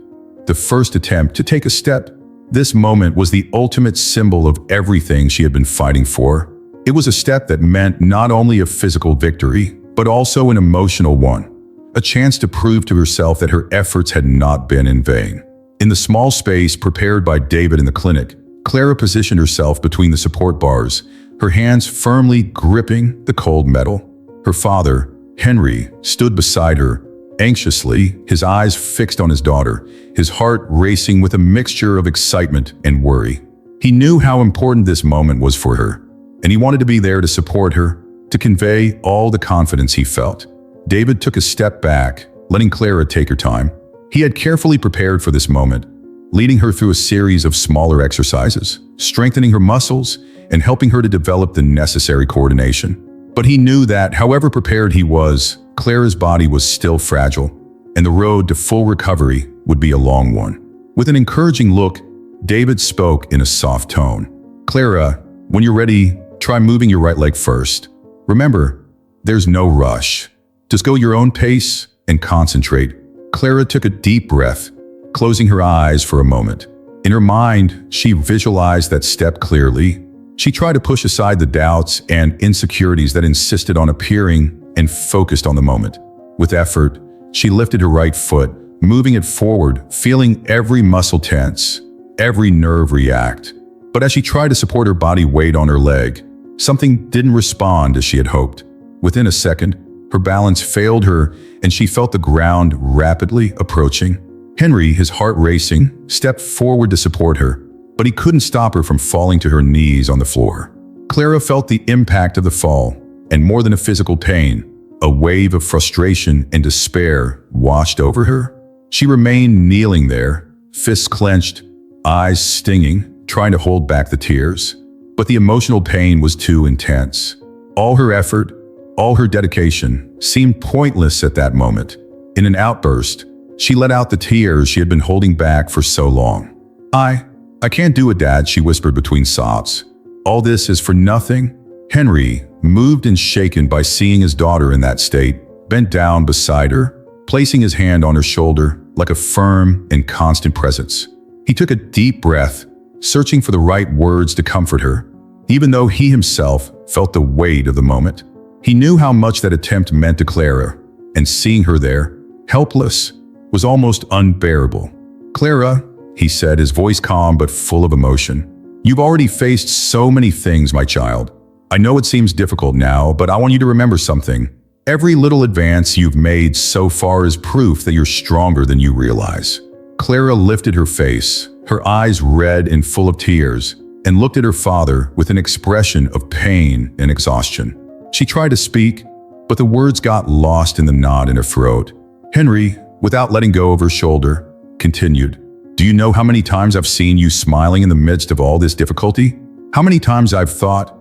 The first attempt to take a step. This moment was the ultimate symbol of everything she had been fighting for. It was a step that meant not only a physical victory, but also an emotional one. A chance to prove to herself that her efforts had not been in vain. In the small space prepared by David in the clinic, Clara positioned herself between the support bars, her hands firmly gripping the cold metal. Her father, Henry, stood beside her, anxiously, his eyes fixed on his daughter, his heart racing with a mixture of excitement and worry. He knew how important this moment was for her, and he wanted to be there to support her, to convey all the confidence he felt. David took a step back, letting Clara take her time. He had carefully prepared for this moment, leading her through a series of smaller exercises, strengthening her muscles, and helping her to develop the necessary coordination. But he knew that, however prepared he was, Clara's body was still fragile, and the road to full recovery would be a long one. With an encouraging look, David spoke in a soft tone. "Clara, when you're ready, try moving your right leg first. Remember, there's no rush. Just go your own pace and concentrate." Clara took a deep breath, closing her eyes for a moment. In her mind, she visualized that step clearly. She tried to push aside the doubts and insecurities that insisted on appearing and focused on the moment. With effort, she lifted her right foot, moving it forward, feeling every muscle tense, every nerve react. But as she tried to support her body weight on her leg, something didn't respond as she had hoped. Within a second, her balance failed her and she felt the ground rapidly approaching. Henry, his heart racing, stepped forward to support her, but he couldn't stop her from falling to her knees on the floor. Clara felt the impact of the fall, and more than a physical pain, a wave of frustration and despair washed over her. She remained kneeling there, fists clenched, eyes stinging, trying to hold back the tears. But the emotional pain was too intense. All her effort, all her dedication seemed pointless at that moment. In an outburst, she let out the tears she had been holding back for so long. I can't do it, Dad," she whispered between sobs. "All this is for nothing?" Henry, moved and shaken by seeing his daughter in that state, bent down beside her, placing his hand on her shoulder like a firm and constant presence. He took a deep breath, searching for the right words to comfort her, even though he himself felt the weight of the moment. He knew how much that attempt meant to Clara, and seeing her there, helpless, was almost unbearable. "Clara," he said, his voice calm but full of emotion, "you've already faced so many things, my child. I know it seems difficult now, but I want you to remember something. Every little advance you've made so far is proof that you're stronger than you realize." Clara lifted her face, her eyes red and full of tears, and looked at her father with an expression of pain and exhaustion. She tried to speak, but the words got lost in the knot in her throat. Henry, without letting go of her shoulder, continued, "Do you know how many times I've seen you smiling in the midst of all this difficulty? How many times I've thought,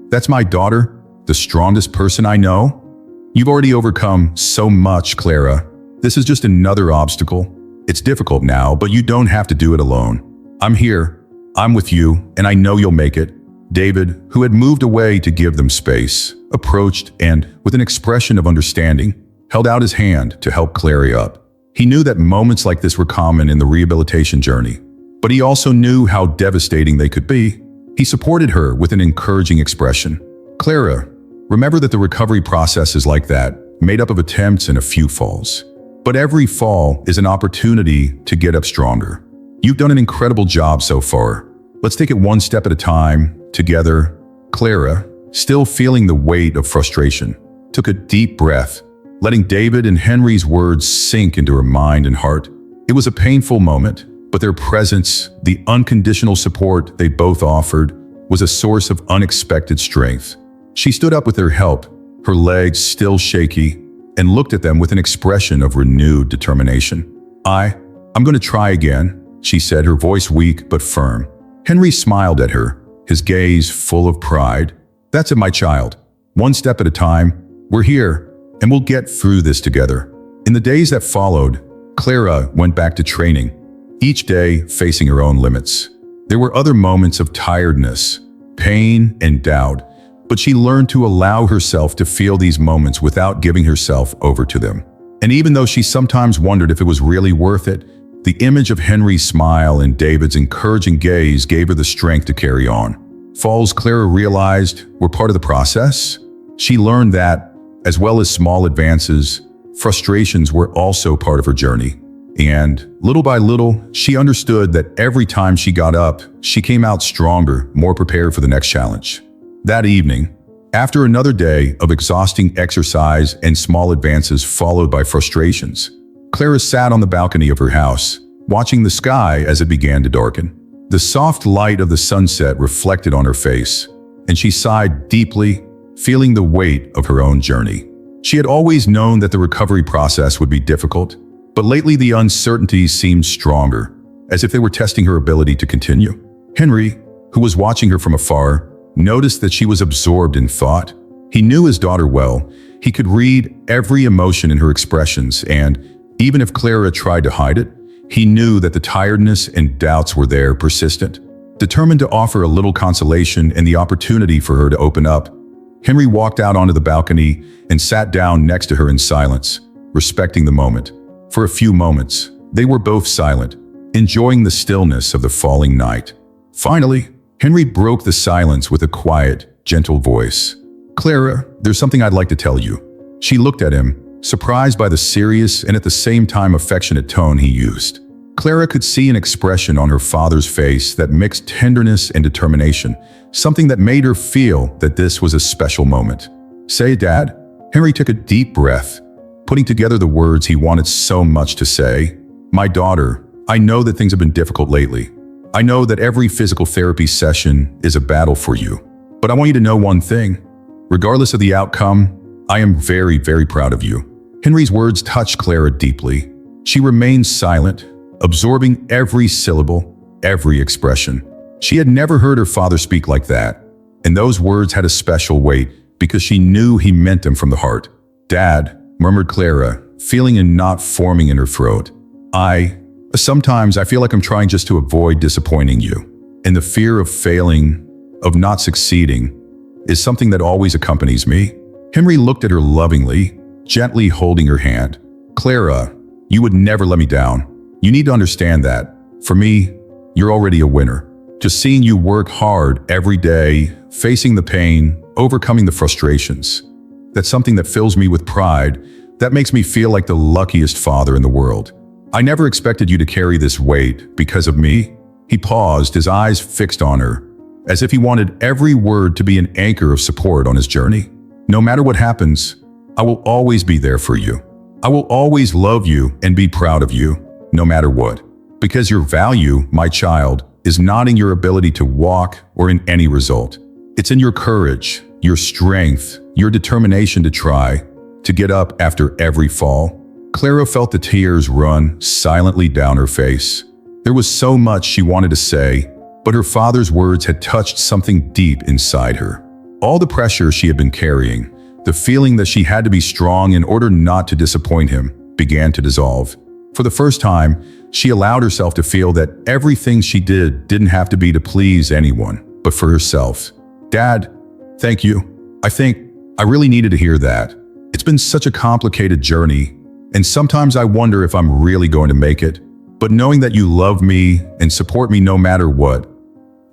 that's my daughter, the strongest person I know? You've already overcome so much, Clara. This is just another obstacle. It's difficult now, but you don't have to do it alone. I'm here, I'm with you, and I know you'll make it." David, who had moved away to give them space, approached and, with an expression of understanding, held out his hand to help Clara up. He knew that moments like this were common in the rehabilitation journey, but he also knew how devastating they could be. He supported her with an encouraging expression. "Clara, remember that the recovery process is like that, made up of attempts and a few falls. But every fall is an opportunity to get up stronger. You've done an incredible job so far. Let's take it one step at a time, together." Clara, still feeling the weight of frustration, took a deep breath, letting David and Henry's words sink into her mind and heart. It was a painful moment, but their presence, the unconditional support they both offered, was a source of unexpected strength. She stood up with their help, her legs still shaky, and looked at them with an expression of renewed determination. I'm going to try again," she said, her voice weak but firm. Henry smiled at her, his gaze full of pride. "That's it, my child. One step at a time. We're here, and we'll get through this together." In the days that followed, Clara went back to training, each day facing her own limits. There were other moments of tiredness, pain, and doubt, but she learned to allow herself to feel these moments without giving herself over to them. And even though she sometimes wondered if it was really worth it, the image of Henry's smile and David's encouraging gaze gave her the strength to carry on. Falls, Clara realized, were part of the process. She learned that, as well as small advances, frustrations were also part of her journey. And little by little, she understood that every time she got up, she came out stronger, more prepared for the next challenge. That evening, after another day of exhausting exercise and small advances followed by frustrations, Clara sat on the balcony of her house, watching the sky as it began to darken. The soft light of the sunset reflected on her face, and she sighed deeply, feeling the weight of her own journey. She had always known that the recovery process would be difficult, but lately the uncertainties seemed stronger, as if they were testing her ability to continue. Henry, who was watching her from afar, noticed that she was absorbed in thought. He knew his daughter well. He could read every emotion in her expressions, and even if Clara tried to hide it, he knew that the tiredness and doubts were there, persistent. Determined to offer a little consolation and the opportunity for her to open up, Henry walked out onto the balcony and sat down next to her in silence, respecting the moment. For a few moments, they were both silent, enjoying the stillness of the falling night. Finally, Henry broke the silence with a quiet, gentle voice. "Clara, there's something I'd like to tell you." She looked at him, surprised by the serious and at the same time affectionate tone he used. Clara could see an expression on her father's face that mixed tenderness and determination, something that made her feel that this was a special moment. "Say, Dad." Henry took a deep breath, putting together the words he wanted so much to say. "My daughter, I know that things have been difficult lately. I know that every physical therapy session is a battle for you. But I want you to know one thing. Regardless of the outcome, I am very, very proud of you." Henry's words touched Clara deeply. She remained silent, absorbing every syllable, every expression. She had never heard her father speak like that, and those words had a special weight because she knew he meant them from the heart. "Dad," murmured Clara, feeling a knot forming in her throat. Sometimes I feel like I'm trying just to avoid disappointing you. And the fear of failing, of not succeeding, is something that always accompanies me." Henry looked at her lovingly, gently holding her hand. "Clara, you would never let me down. You need to understand that. For me, you're already a winner. Just seeing you work hard every day, facing the pain, overcoming the frustrations, that's something that fills me with pride. That makes me feel like the luckiest father in the world. I never expected you to carry this weight because of me." He paused, his eyes fixed on her, as if he wanted every word to be an anchor of support on his journey. "No matter what happens, I will always be there for you. I will always love you and be proud of you, no matter what. Because your value, my child, is not in your ability to walk or in any result. It's in your courage, your strength, your determination to try, to get up after every fall." Clara felt the tears run silently down her face. There was so much she wanted to say, but her father's words had touched something deep inside her. All the pressure she had been carrying, the feeling that she had to be strong in order not to disappoint him, began to dissolve. For the first time, she allowed herself to feel that everything she didn't have to be to please anyone, but for herself. "Dad, thank you. I really needed to hear that. It's been such a complicated journey, and sometimes I wonder if I'm really going to make it. But knowing that you love me and support me no matter what,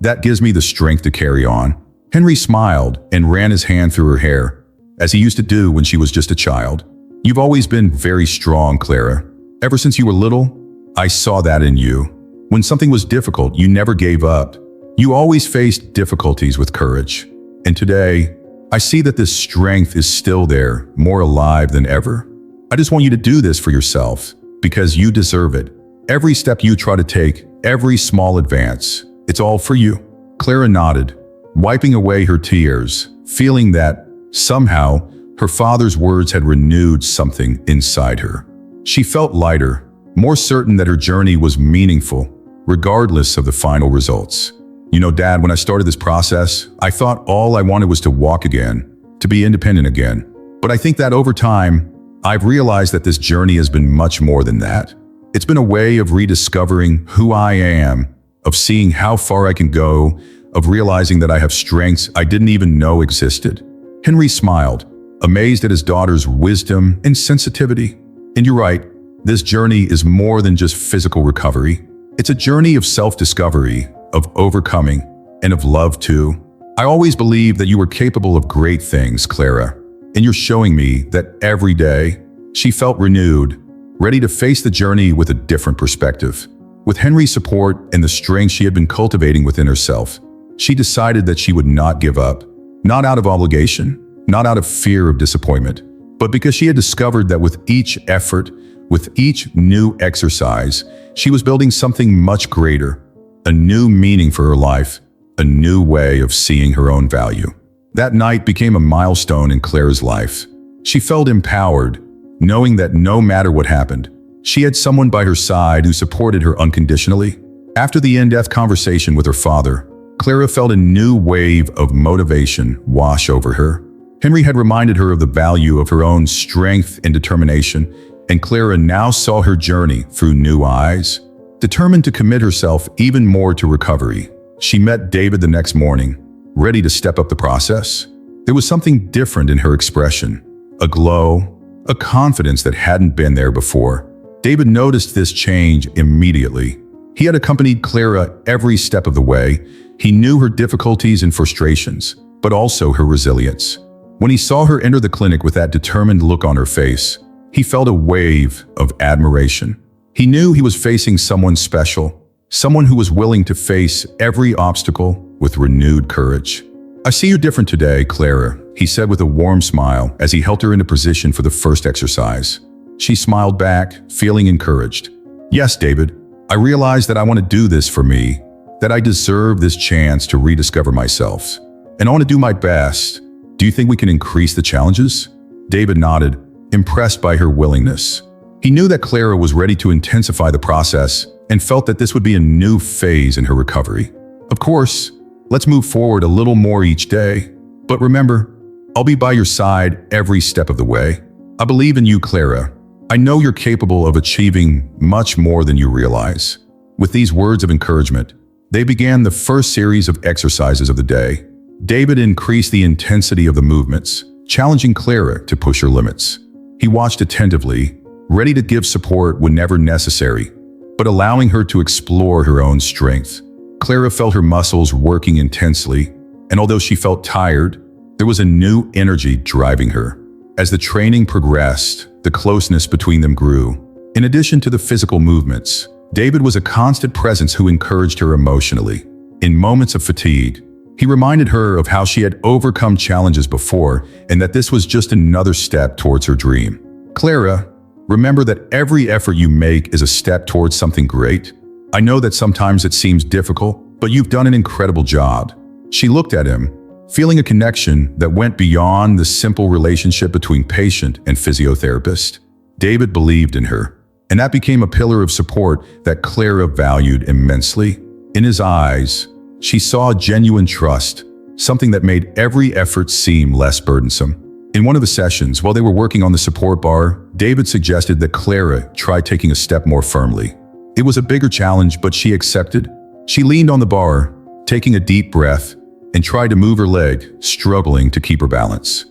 That gives me the strength to carry on." Henry smiled and ran his hand through her hair, as he used to do when she was just a child. "You've always been very strong, Clara. Ever since you were little, I saw that in you. When something was difficult, you never gave up. You always faced difficulties with courage. And today, I see that this strength is still there, more alive than ever. I just want you to do this for yourself, because you deserve it. Every step you try to take, every small advance, it's all for you." Clara nodded, wiping away her tears, feeling that, somehow, her father's words had renewed something inside her. She felt lighter, more certain that her journey was meaningful, regardless of the final results. "You know, Dad, when I started this process, I thought all I wanted was to walk again, to be independent again. But I think that over time, I've realized that this journey has been much more than that. It's been a way of rediscovering who I am, of seeing how far I can go, of realizing that I have strengths I didn't even know existed." Henry smiled, amazed at his daughter's wisdom and sensitivity. "And you're right, this journey is more than just physical recovery. It's a journey of self-discovery, of overcoming, and of love too. I always believed that you were capable of great things, Clara, and you're showing me that every day." She felt renewed, ready to face the journey with a different perspective. With Henry's support and the strength she had been cultivating within herself, she decided that she would not give up. Not out of obligation, not out of fear of disappointment, but because she had discovered that with each effort, with each new exercise, she was building something much greater, a new meaning for her life, a new way of seeing her own value. That night became a milestone in Clara's life. She felt empowered, knowing that no matter what happened, she had someone by her side who supported her unconditionally. After the in-depth conversation with her father, Clara felt a new wave of motivation wash over her. Henry had reminded her of the value of her own strength and determination, and Clara now saw her journey through new eyes. Determined to commit herself even more to recovery, she met David the next morning, ready to step up the process. There was something different in her expression, a glow, a confidence that hadn't been there before. David noticed this change immediately. He had accompanied Clara every step of the way. He knew her difficulties and frustrations, but also her resilience. When he saw her enter the clinic with that determined look on her face, he felt a wave of admiration. He knew he was facing someone special, someone who was willing to face every obstacle with renewed courage. "I see you're different today, Clara," he said with a warm smile as he helped her into position for the first exercise. She smiled back, feeling encouraged. "Yes, David, I realize that I want to do this for me, that I deserve this chance to rediscover myself. And I want to do my best. Do you think we can increase the challenges?" David nodded, impressed by her willingness. He knew that Clara was ready to intensify the process and felt that this would be a new phase in her recovery. "Of course, let's move forward a little more each day. But remember, I'll be by your side every step of the way. I believe in you, Clara. I know you're capable of achieving much more than you realize." With these words of encouragement, they began the first series of exercises of the day. David increased the intensity of the movements, challenging Clara to push her limits. He watched attentively, ready to give support whenever necessary, but allowing her to explore her own strength. Clara felt her muscles working intensely, and although she felt tired, there was a new energy driving her. As the training progressed, the closeness between them grew. In addition to the physical movements, David was a constant presence who encouraged her emotionally. In moments of fatigue, he reminded her of how she had overcome challenges before and that this was just another step towards her dream. "Clara, remember that every effort you make is a step towards something great. I know that sometimes it seems difficult, but you've done an incredible job." She looked at him, feeling a connection that went beyond the simple relationship between patient and physiotherapist. David believed in her, and that became a pillar of support that Clara valued immensely. In his eyes, she saw genuine trust, something that made every effort seem less burdensome. In one of the sessions, while they were working on the support bar, David suggested that Clara try taking a step more firmly. It was a bigger challenge, but she accepted. She leaned on the bar, taking a deep breath, and tried to move her leg, struggling to keep her balance.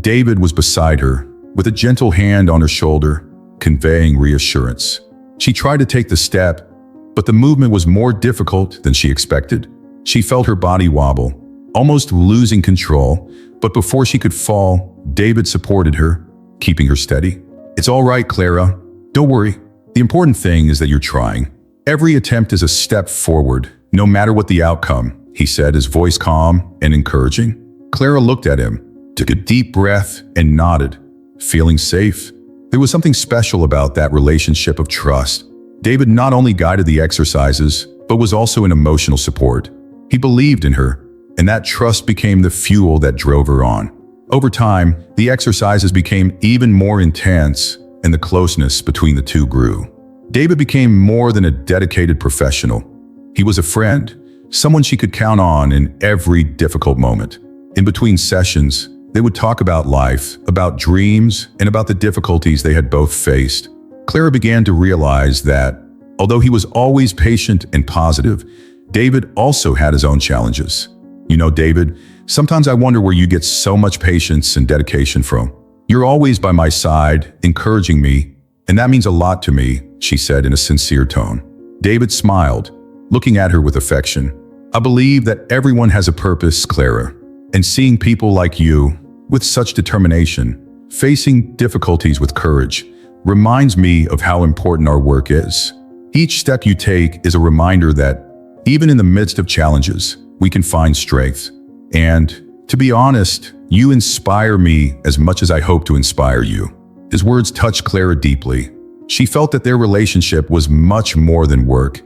David was beside her, with a gentle hand on her shoulder, conveying reassurance. She tried to take the step, but the movement was more difficult than she expected. She felt her body wobble, almost losing control, but before she could fall, David supported her, keeping her steady. "It's all right, Clara. Don't worry. The important thing is that you're trying. Every attempt is a step forward, no matter what the outcome," he said, his voice calm and encouraging. Clara looked at him, took a deep breath, and nodded, feeling safe. There was something special about that relationship of trust. David not only guided the exercises, but was also an emotional support. He believed in her, and that trust became the fuel that drove her on. Over time, the exercises became even more intense, and the closeness between the two grew. David became more than a dedicated professional. He was a friend, someone she could count on in every difficult moment. In between sessions, they would talk about life, about dreams, and about the difficulties they had both faced. Clara began to realize that, although he was always patient and positive, David also had his own challenges. "You know, David, sometimes I wonder where you get so much patience and dedication from. You're always by my side, encouraging me, and that means a lot to me," she said in a sincere tone. David smiled, looking at her with affection. "I believe that everyone has a purpose, Clara, and seeing people like you, with such determination, facing difficulties with courage, reminds me of how important our work is. Each step you take is a reminder that, even in the midst of challenges, we can find strength. And, to be honest, you inspire me as much as I hope to inspire you." His words touched Clara deeply. She felt that their relationship was much more than work.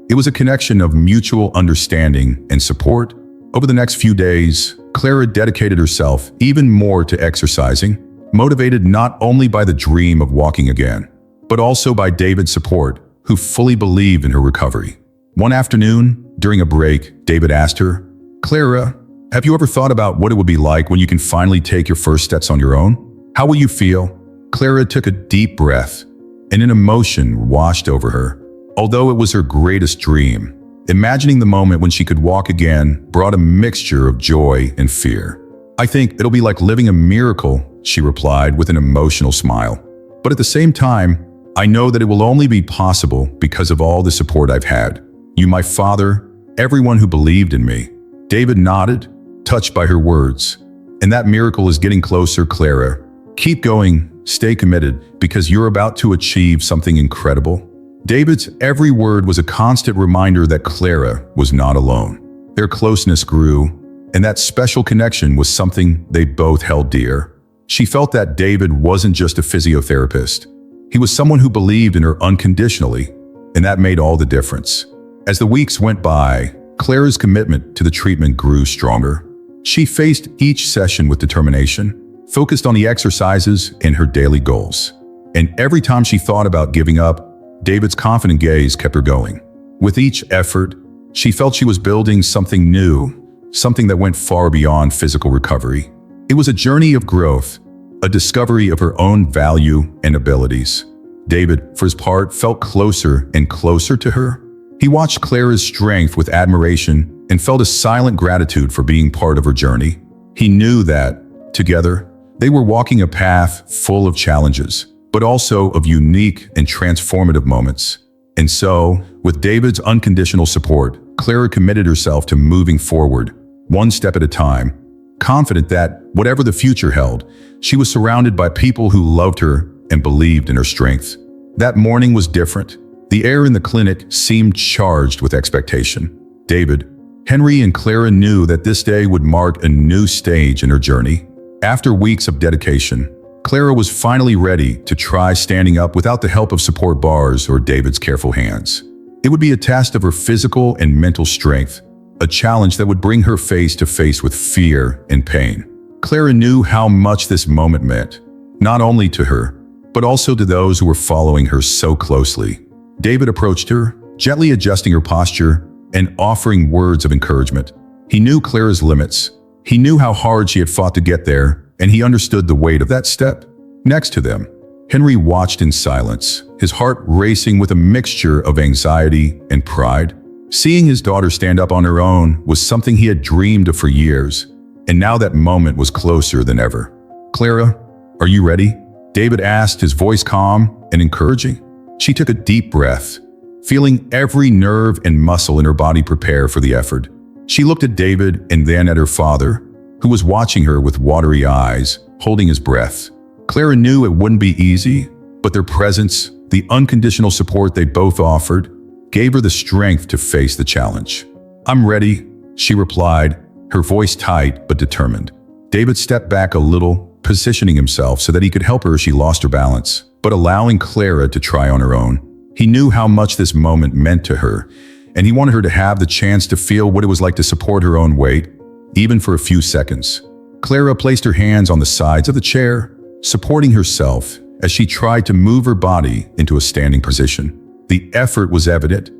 It was a connection of mutual understanding and support. Over the next few days, Clara dedicated herself even more to exercising, motivated not only by the dream of walking again, but also by David's support, who fully believed in her recovery. One afternoon, during a break, David asked her, "Clara, have you ever thought about what it would be like when you can finally take your first steps on your own? How will you feel?" Clara took a deep breath, and an emotion washed over her. Although it was her greatest dream, imagining the moment when she could walk again brought a mixture of joy and fear. "I think it'll be like living a miracle," she replied with an emotional smile. "But at the same time, I know that it will only be possible because of all the support I've had. You, my father, everyone who believed in me." David nodded, touched by her words. "And that miracle is getting closer, Clara. Keep going, stay committed, because you're about to achieve something incredible." David's every word was a constant reminder that Clara was not alone. Their closeness grew, and that special connection was something they both held dear. She felt that David wasn't just a physiotherapist. He was someone who believed in her unconditionally, and that made all the difference. As the weeks went by, Clara's commitment to the treatment grew stronger. She faced each session with determination, focused on the exercises and her daily goals. And every time she thought about giving up, David's confident gaze kept her going. With each effort, she felt she was building something new, something that went far beyond physical recovery. It was a journey of growth, a discovery of her own value and abilities. David, for his part, felt closer and closer to her. He watched Clara's strength with admiration and felt a silent gratitude for being part of her journey. He knew that, together, they were walking a path full of challenges, but also of unique and transformative moments. And so, with David's unconditional support, Clara committed herself to moving forward, one step at a time, confident that, whatever the future held, she was surrounded by people who loved her and believed in her strength. That morning was different. The air in the clinic seemed charged with expectation. David, Henry, and Clara knew that this day would mark a new stage in her journey. After weeks of dedication, Clara was finally ready to try standing up without the help of support bars or David's careful hands. It would be a test of her physical and mental strength, a challenge that would bring her face to face with fear and pain. Clara knew how much this moment meant, not only to her, but also to those who were following her so closely. David approached her, gently adjusting her posture and offering words of encouragement. He knew Clara's limits. He knew how hard she had fought to get there, and he understood the weight of that step. Next to them, Henry watched in silence, his heart racing with a mixture of anxiety and pride. Seeing his daughter stand up on her own was something he had dreamed of for years, and now that moment was closer than ever. "Clara, are you ready?" David asked, his voice calm and encouraging. She took a deep breath, feeling every nerve and muscle in her body prepare for the effort. She looked at David and then at her father, who was watching her with watery eyes, holding his breath. Clara knew it wouldn't be easy, but their presence, the unconditional support they both offered, gave her the strength to face the challenge. "I'm ready," she replied, her voice tight but determined. David stepped back a little, positioning himself so that he could help her as she lost her balance, but allowing Clara to try on her own. He knew how much this moment meant to her, and he wanted her to have the chance to feel what it was like to support her own weight, even for a few seconds. Clara placed her hands on the sides of the chair, supporting herself as she tried to move her body into a standing position. The effort was evident.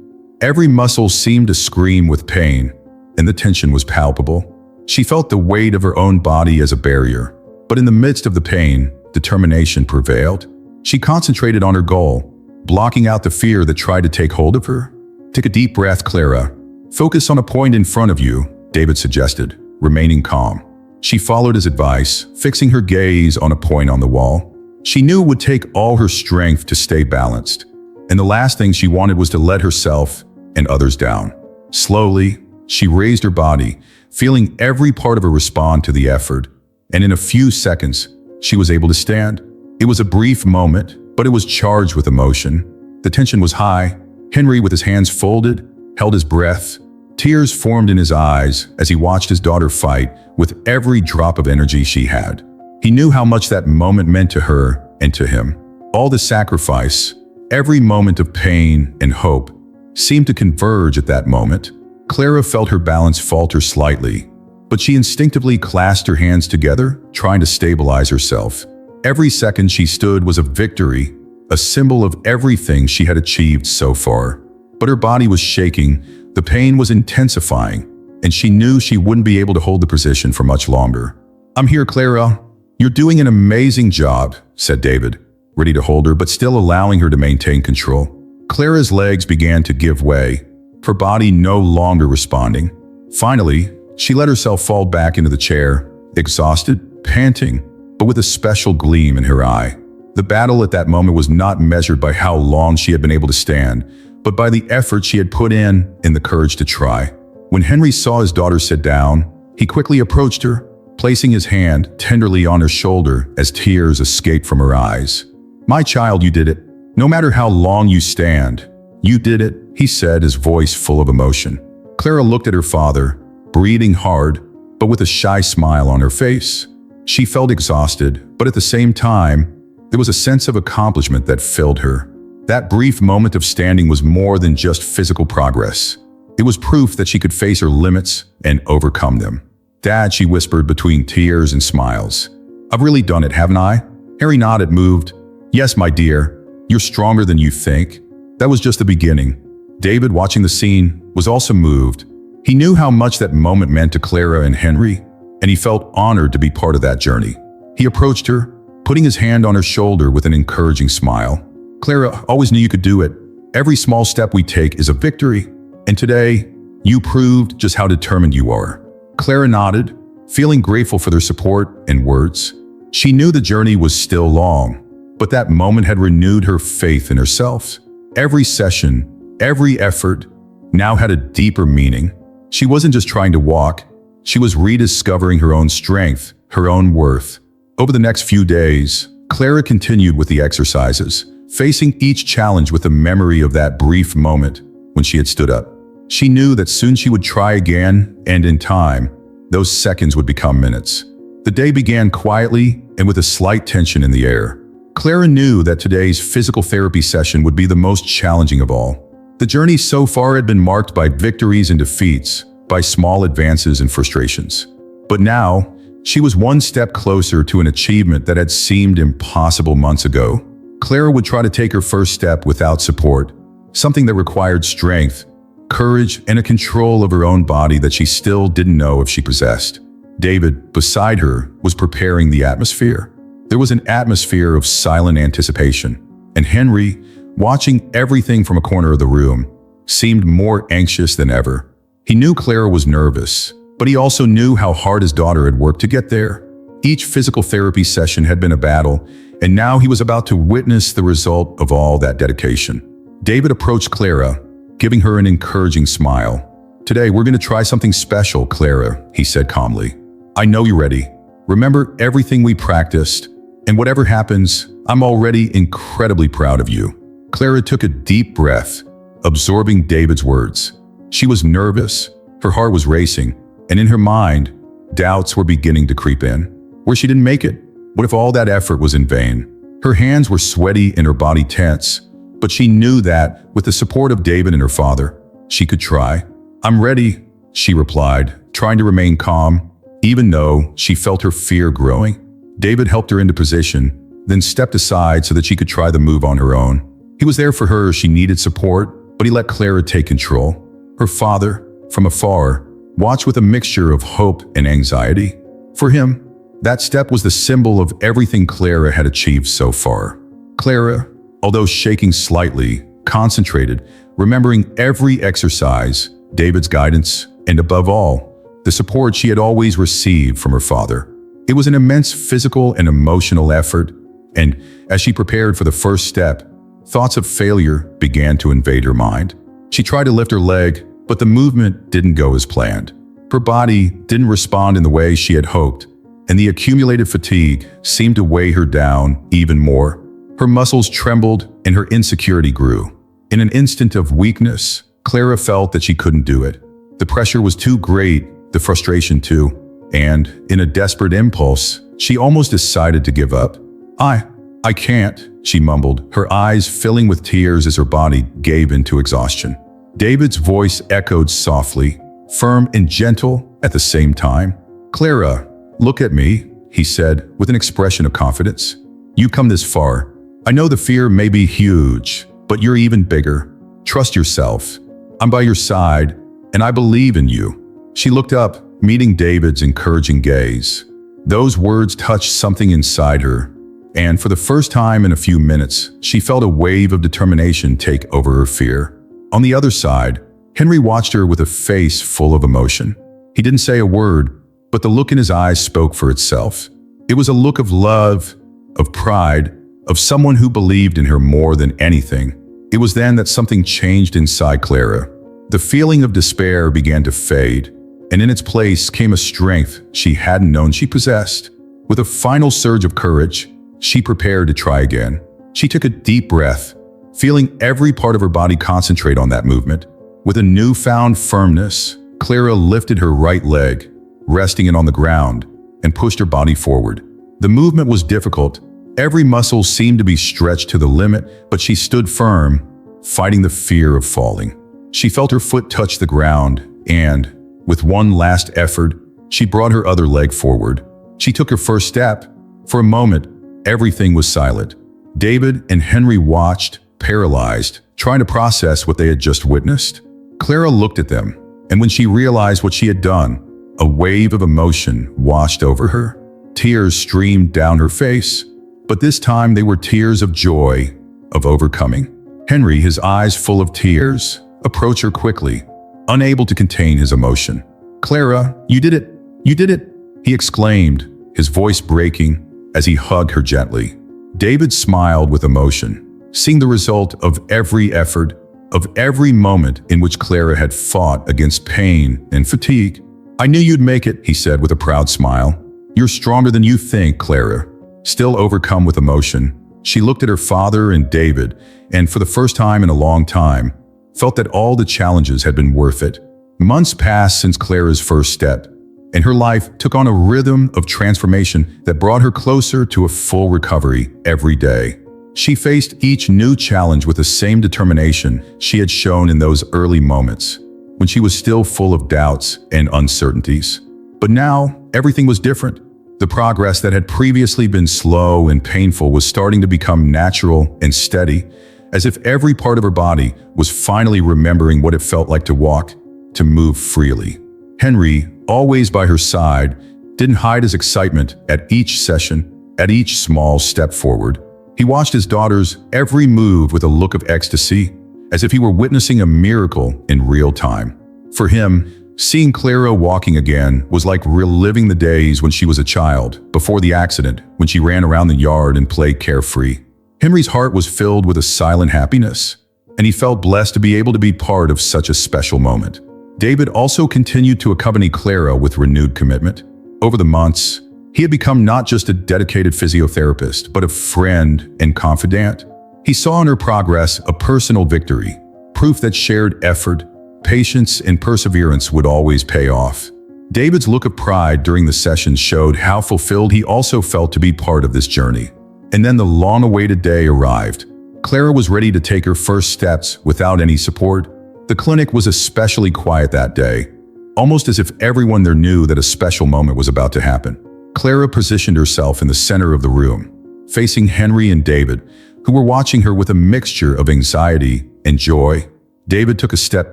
Every muscle seemed to scream with pain, and the tension was palpable. She felt the weight of her own body as a barrier, but in the midst of the pain, determination prevailed. She concentrated on her goal, blocking out the fear that tried to take hold of her. "Take a deep breath, Clara. Focus on a point in front of you," David suggested, remaining calm. She followed his advice, fixing her gaze on a point on the wall. She knew it would take all her strength to stay balanced, and the last thing she wanted was to let herself and others down. Slowly, she raised her body, feeling every part of her respond to the effort, and in a few seconds, she was able to stand. It was a brief moment, but it was charged with emotion. The tension was high. Henry, with his hands folded, held his breath. Tears formed in his eyes as he watched his daughter fight with every drop of energy she had. He knew how much that moment meant to her and to him. All the sacrifice, every moment of pain and hope, seemed to converge at that moment. Clara felt her balance falter slightly, but she instinctively clasped her hands together, trying to stabilize herself. Every second she stood was a victory, a symbol of everything she had achieved so far. But her body was shaking, the pain was intensifying, and she knew she wouldn't be able to hold the position for much longer. "I'm here, Clara. You're doing an amazing job," said David, ready to hold her but still allowing her to maintain control. Clara's legs began to give way, her body no longer responding. Finally, she let herself fall back into the chair, exhausted, panting, but with a special gleam in her eye. The battle at that moment was not measured by how long she had been able to stand, but by the effort she had put in and the courage to try. When Henry saw his daughter sit down, he quickly approached her, placing his hand tenderly on her shoulder as tears escaped from her eyes. "My child, you did it. No matter how long you stand, you did it," he said, his voice full of emotion. Clara looked at her father, breathing hard, but with a shy smile on her face. She felt exhausted, but at the same time, there was a sense of accomplishment that filled her. That brief moment of standing was more than just physical progress. It was proof that she could face her limits and overcome them. "Dad," she whispered between tears and smiles. "I've really done it, haven't I?" Harry nodded, moved. "Yes, my dear. You're stronger than you think." That was just the beginning. David, watching the scene, was also moved. He knew how much that moment meant to Clara and Henry, and he felt honored to be part of that journey. He approached her, putting his hand on her shoulder with an encouraging smile. "Clara, always knew you could do it. Every small step we take is a victory, and today, you proved just how determined you are." Clara nodded, feeling grateful for their support and words. She knew the journey was still long, but that moment had renewed her faith in herself. Every session, every effort, now had a deeper meaning. She wasn't just trying to walk, she was rediscovering her own strength, her own worth. Over the next few days, Clara continued with the exercises, facing each challenge with the memory of that brief moment when she had stood up. She knew that soon she would try again, and in time, those seconds would become minutes. The day began quietly and with a slight tension in the air. Clara knew that today's physical therapy session would be the most challenging of all. The journey so far had been marked by victories and defeats, by small advances and frustrations. But now, she was one step closer to an achievement that had seemed impossible months ago. Clara would try to take her first step without support, something that required strength, courage, and a control of her own body that she still didn't know if she possessed. David, beside her, was preparing the atmosphere. There was an atmosphere of silent anticipation, and Henry, watching everything from a corner of the room, seemed more anxious than ever. He knew Clara was nervous, but he also knew how hard his daughter had worked to get there. Each physical therapy session had been a battle, and now he was about to witness the result of all that dedication. David approached Clara, giving her an encouraging smile. "Today we're going to try something special, Clara," he said calmly. "I know you're ready. Remember everything we practiced, and whatever happens, I'm already incredibly proud of you." Clara took a deep breath, absorbing David's words. She was nervous, her heart was racing, and in her mind, doubts were beginning to creep in. What if she didn't make it? What if all that effort was in vain? Her hands were sweaty and her body tense, but she knew that, with the support of David and her father, she could try. "I'm ready," she replied, trying to remain calm, even though she felt her fear growing. David helped her into position, then stepped aside so that she could try the move on her own. He was there for her as she needed support, but he let Clara take control. Her father, from afar, watched with a mixture of hope and anxiety. For him, that step was the symbol of everything Clara had achieved so far. Clara, although shaking slightly, concentrated, remembering every exercise, David's guidance, and above all, the support she had always received from her father. It was an immense physical and emotional effort, and as she prepared for the first step, thoughts of failure began to invade her mind. She tried to lift her leg, but the movement didn't go as planned. Her body didn't respond in the way she had hoped, and the accumulated fatigue seemed to weigh her down even more. Her muscles trembled and her insecurity grew. In an instant of weakness, Clara felt that she couldn't do it. The pressure was too great, the frustration too, and, in a desperate impulse, she almost decided to give up. I can't," she mumbled, her eyes filling with tears as her body gave into exhaustion. David's voice echoed softly, firm and gentle at the same time. "Clara, look at me," he said with an expression of confidence. "You've come this far. I know the fear may be huge, but you're even bigger. Trust yourself. I'm by your side, and I believe in you." She looked up, meeting David's encouraging gaze. Those words touched something inside her, and for the first time in a few minutes, she felt a wave of determination take over her fear. On the other side, Henry watched her with a face full of emotion. He didn't say a word, but the look in his eyes spoke for itself. It was a look of love, of pride, of someone who believed in her more than anything. It was then that something changed inside Clara. The feeling of despair began to fade, and in its place came a strength she hadn't known she possessed. With a final surge of courage, she prepared to try again. She took a deep breath, feeling every part of her body concentrate on that movement. With a newfound firmness, Clara lifted her right leg, resting it on the ground, and pushed her body forward. The movement was difficult. Every muscle seemed to be stretched to the limit, but she stood firm, fighting the fear of falling. She felt her foot touch the ground, and, with one last effort, she brought her other leg forward. She took her first step. For a moment, everything was silent. David and Henry watched, paralyzed, trying to process what they had just witnessed. Clara looked at them, and when she realized what she had done, a wave of emotion washed over her. Tears streamed down her face, but this time they were tears of joy, of overcoming. Henry, his eyes full of tears, approached her quickly, unable to contain his emotion. "Clara, you did it! You did it!" he exclaimed, his voice breaking as he hugged her gently. David smiled with emotion, seeing the result of every effort, of every moment in which Clara had fought against pain and fatigue. "I knew you'd make it," he said with a proud smile. "You're stronger than you think, Clara." Still overcome with emotion, she looked at her father and David, and for the first time in a long time, felt that all the challenges had been worth it. Months passed since Clara's first step, and her life took on a rhythm of transformation that brought her closer to a full recovery every day. She faced each new challenge with the same determination she had shown in those early moments, when she was still full of doubts and uncertainties. But now, everything was different. The progress that had previously been slow and painful was starting to become natural and steady, as if every part of her body was finally remembering what it felt like to walk, to move freely. Henry, always by her side, didn't hide his excitement at each session, at each small step forward. He watched his daughter's every move with a look of ecstasy, as if he were witnessing a miracle in real time. For him, seeing Clara walking again was like reliving the days when she was a child, before the accident, when she ran around the yard and played carefree. Henry's heart was filled with a silent happiness, and he felt blessed to be able to be part of such a special moment. David also continued to accompany Clara with renewed commitment. Over the months, he had become not just a dedicated physiotherapist, but a friend and confidant. He saw in her progress a personal victory, proof that shared effort, patience, and perseverance would always pay off. David's look of pride during the sessions showed how fulfilled he also felt to be part of this journey. And then the long-awaited day arrived. Clara was ready to take her first steps without any support. The clinic was especially quiet that day, almost as if everyone there knew that a special moment was about to happen. Clara positioned herself in the center of the room, facing Henry and David, who were watching her with a mixture of anxiety and joy. David took a step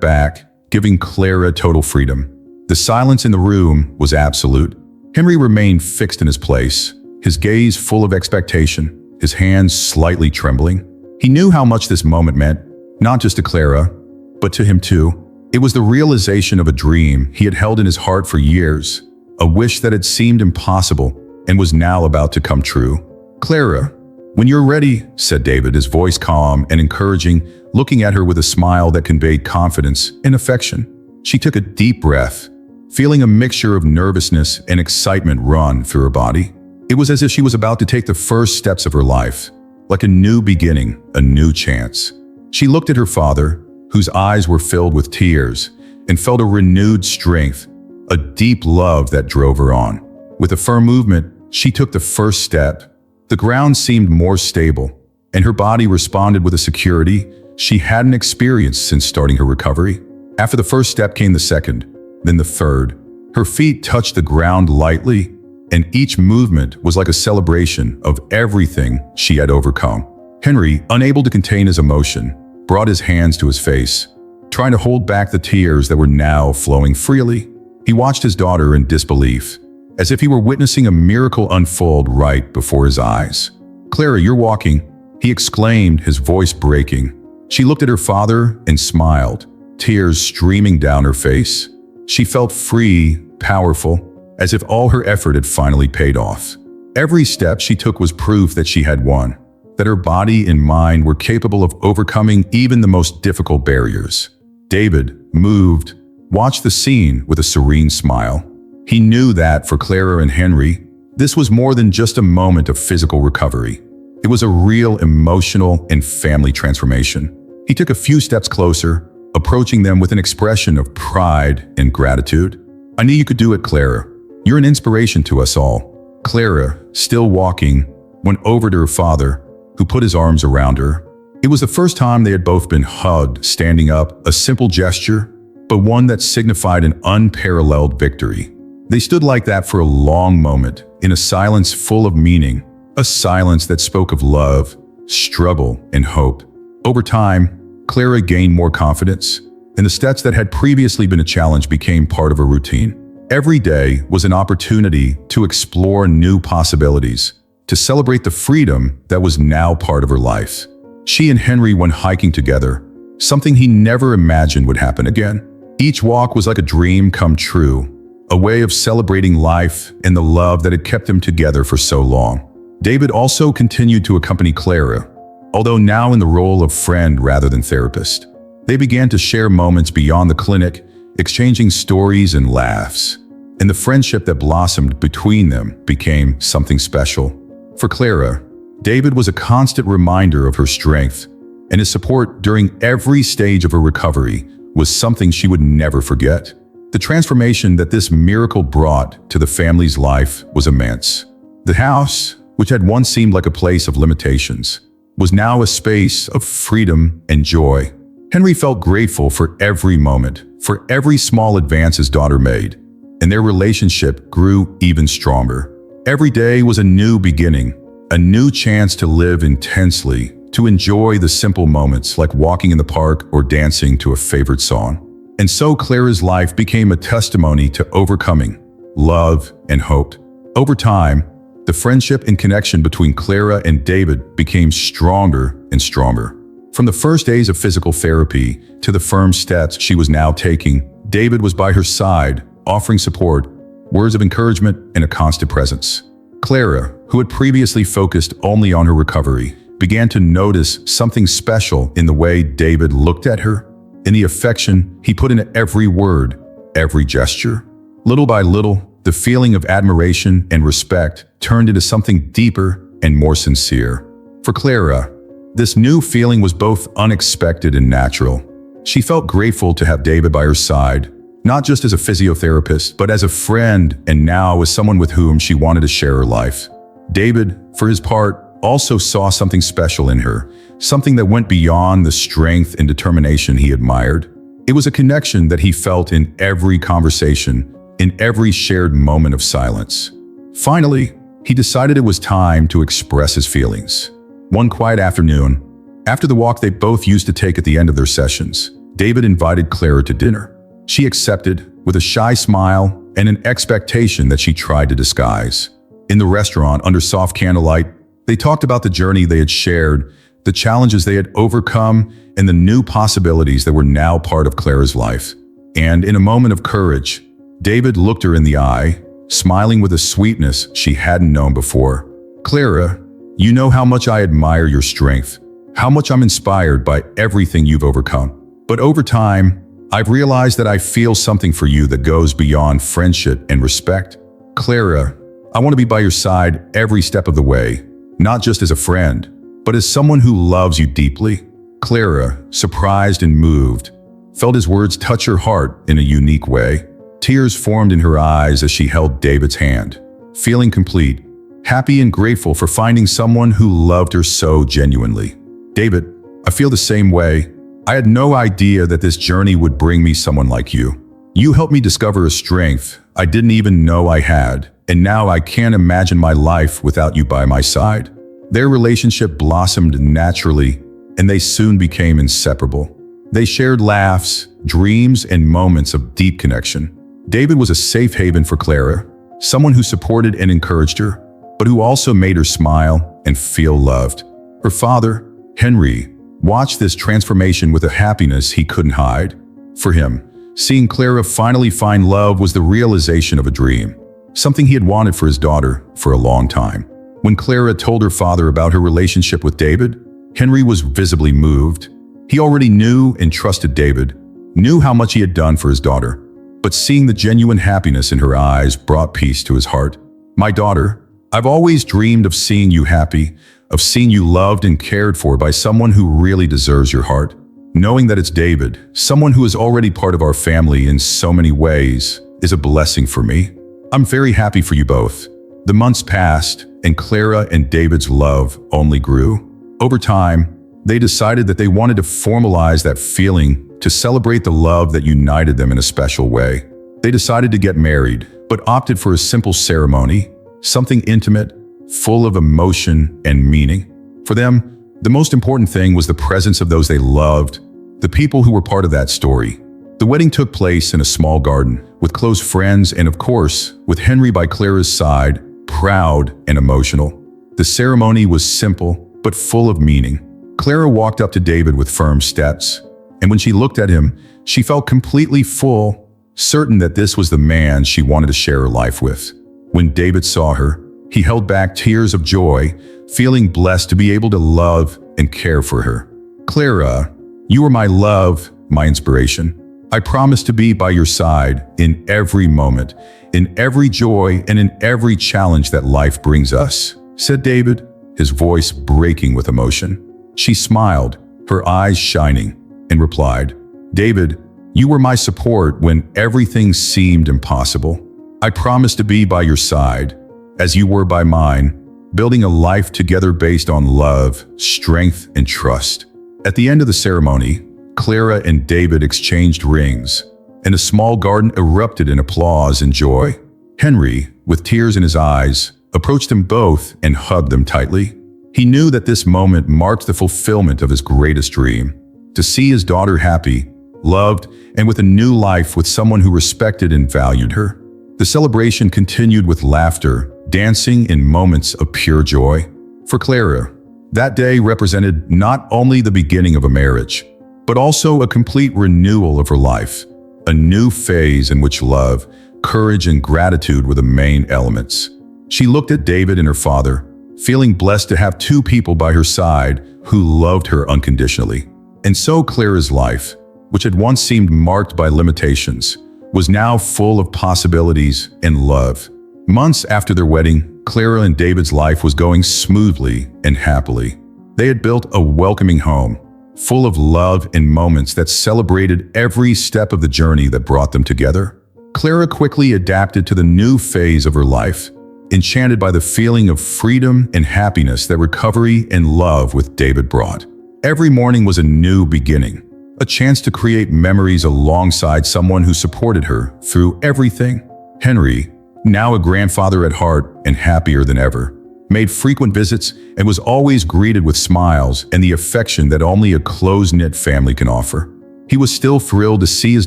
back, giving Clara total freedom. The silence in the room was absolute. Henry remained fixed in his place, his gaze full of expectation, his hands slightly trembling. He knew how much this moment meant, not just to Clara, but to him too. It was the realization of a dream he had held in his heart for years, a wish that had seemed impossible and was now about to come true. "Clara, when you're ready," said David, his voice calm and encouraging, looking at her with a smile that conveyed confidence and affection. She took a deep breath, feeling a mixture of nervousness and excitement run through her body. It was as if she was about to take the first steps of her life, like a new beginning, a new chance. She looked at her father, whose eyes were filled with tears, and felt a renewed strength, a deep love that drove her on. With a firm movement, she took the first step. The ground seemed more stable, and her body responded with a security she hadn't experienced since starting her recovery. After the first step came the second, then the third. Her feet touched the ground lightly, and each movement was like a celebration of everything she had overcome. Henry, unable to contain his emotion, brought his hands to his face, trying to hold back the tears that were now flowing freely. He watched his daughter in disbelief, as if he were witnessing a miracle unfold right before his eyes. "Clara, you're walking," he exclaimed, his voice breaking. She looked at her father and smiled, tears streaming down her face. She felt free, powerful, as if all her effort had finally paid off. Every step she took was proof that she had won, that her body and mind were capable of overcoming even the most difficult barriers. David, moved, watched the scene with a serene smile. He knew that for Clara and Henry, this was more than just a moment of physical recovery. It was a real emotional and family transformation. He took a few steps closer, approaching them with an expression of pride and gratitude. "I knew you could do it, Clara. You're an inspiration to us all." Clara, still walking, went over to her father, who put his arms around her. It was the first time they had both been hugged, standing up, a simple gesture, but one that signified an unparalleled victory. They stood like that for a long moment, in a silence full of meaning, a silence that spoke of love, struggle, and hope. Over time, Clara gained more confidence, and the steps that had previously been a challenge became part of her routine. Every day was an opportunity to explore new possibilities, to celebrate the freedom that was now part of her life. She and Henry went hiking together, something he never imagined would happen again. Each walk was like a dream come true, a way of celebrating life and the love that had kept them together for so long. David also continued to accompany Clara, although now in the role of friend rather than therapist. They began to share moments beyond the clinic, exchanging stories and laughs, and the friendship that blossomed between them became something special. For Clara, David was a constant reminder of her strength, and his support during every stage of her recovery was something she would never forget. The transformation that this miracle brought to the family's life was immense. The house, which had once seemed like a place of limitations, was now a space of freedom and joy. Henry felt grateful for every moment, for every small advance his daughter made, and their relationship grew even stronger. Every day was a new beginning, a new chance to live intensely, to enjoy the simple moments like walking in the park or dancing to a favorite song. And so Clara's life became a testimony to overcoming, love, and hope. Over time, the friendship and connection between Clara and David became stronger and stronger. From the first days of physical therapy to the firm steps she was now taking, David was by her side, offering support, words of encouragement, and a constant presence. Clara, who had previously focused only on her recovery, began to notice something special in the way David looked at her. in the affection he put into every word, every gesture. Little by little, the feeling of admiration and respect turned into something deeper and more sincere. For Clara, this new feeling was both unexpected and natural. She felt grateful to have David by her side, not just as a physiotherapist, but as a friend and now as someone with whom she wanted to share her life. David, for his part, also saw something special in her, something that went beyond the strength and determination he admired. It was a connection that he felt in every conversation, in every shared moment of silence. Finally, he decided it was time to express his feelings. One quiet afternoon, after the walk they both used to take at the end of their sessions, David invited Clara to dinner. She accepted, with a shy smile and an expectation that she tried to disguise. In the restaurant, under soft candlelight, they talked about the journey they had shared, the challenges they had overcome, and the new possibilities that were now part of Clara's life. And in a moment of courage, David looked her in the eye, smiling with a sweetness she hadn't known before. "Clara, you know how much I admire your strength, how much I'm inspired by everything you've overcome. But over time, I've realized that I feel something for you that goes beyond friendship and respect. Clara, I want to be by your side every step of the way, not just as a friend, but as someone who loves you deeply." Clara, surprised and moved, felt his words touch her heart in a unique way. Tears formed in her eyes as she held David's hand, feeling complete, happy and grateful for finding someone who loved her so genuinely. "David, I feel the same way. I had no idea that this journey would bring me someone like you. You helped me discover a strength I didn't even know I had, and now I can't imagine my life without you by my side." Their relationship blossomed naturally, and they soon became inseparable. They shared laughs, dreams, and moments of deep connection. David was a safe haven for Clara, someone who supported and encouraged her, but who also made her smile and feel loved. Her father, Henry, watched this transformation with a happiness he couldn't hide. For him, seeing Clara finally find love was the realization of a dream, something he had wanted for his daughter for a long time. When Clara told her father about her relationship with David, Henry was visibly moved. He already knew and trusted David, knew how much he had done for his daughter, but seeing the genuine happiness in her eyes brought peace to his heart. "My daughter, I've always dreamed of seeing you happy, of seeing you loved and cared for by someone who really deserves your heart. Knowing that it's David, someone who is already part of our family in so many ways, is a blessing for me. I'm very happy for you both." The months passed, and Clara and David's love only grew. Over time, they decided that they wanted to formalize that feeling to celebrate the love that united them in a special way. They decided to get married, but opted for a simple ceremony, something intimate, full of emotion and meaning. For them, the most important thing was the presence of those they loved, the people who were part of that story. The wedding took place in a small garden, with close friends and, of course, with Henry by Clara's side, proud and emotional. The ceremony was simple, but full of meaning. Clara walked up to David with firm steps, and when she looked at him, she felt completely full, certain that this was the man she wanted to share her life with. When David saw her, he held back tears of joy, feeling blessed to be able to love and care for her. "Clara, you are my love, my inspiration. I promise to be by your side in every moment, in every joy and in every challenge that life brings us," said David, his voice breaking with emotion. She smiled, her eyes shining, and replied, "David, you were my support when everything seemed impossible. I promise to be by your side, as you were by mine, building a life together based on love, strength, and trust." At the end of the ceremony, Clara and David exchanged rings, and a small garden erupted in applause and joy. Henry, with tears in his eyes, approached them both and hugged them tightly. He knew that this moment marked the fulfillment of his greatest dream, to see his daughter happy, loved, and with a new life with someone who respected and valued her. The celebration continued with laughter, dancing, and moments of pure joy. For Clara, that day represented not only the beginning of a marriage, but also a complete renewal of her life, a new phase in which love, courage, and gratitude were the main elements. She looked at David and her father, feeling blessed to have two people by her side who loved her unconditionally. And so Clara's life, which had once seemed marked by limitations, was now full of possibilities and love. Months after their wedding, Clara and David's life was going smoothly and happily. They had built a welcoming home, full of love and moments that celebrated every step of the journey that brought them together. Clara quickly adapted to the new phase of her life, enchanted by the feeling of freedom and happiness that recovery and love with David brought. Every morning was a new beginning, a chance to create memories alongside someone who supported her through everything. Henry, now a grandfather at heart and happier than ever, made frequent visits and was always greeted with smiles and the affection that only a close-knit family can offer. He was still thrilled to see his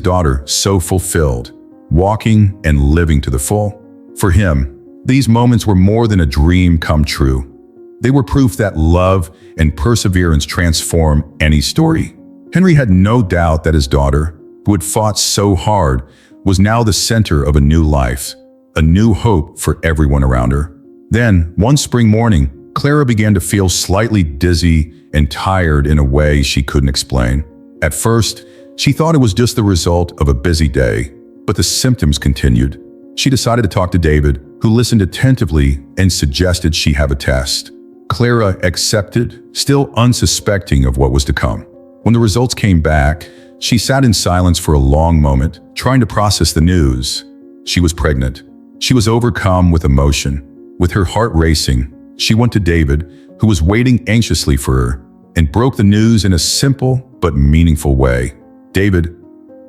daughter so fulfilled, walking and living to the full. For him, these moments were more than a dream come true. They were proof that love and perseverance transform any story. Henry had no doubt that his daughter, who had fought so hard, was now the center of a new life, a new hope for everyone around her. Then, one spring morning, Clara began to feel slightly dizzy and tired in a way she couldn't explain. At first, she thought it was just the result of a busy day, but the symptoms continued. She decided to talk to David, who listened attentively and suggested she have a test. Clara accepted, still unsuspecting of what was to come. When the results came back, she sat in silence for a long moment, trying to process the news. She was pregnant. She was overcome with emotion. With her heart racing, she went to David, who was waiting anxiously for her, and broke the news in a simple but meaningful way. "David,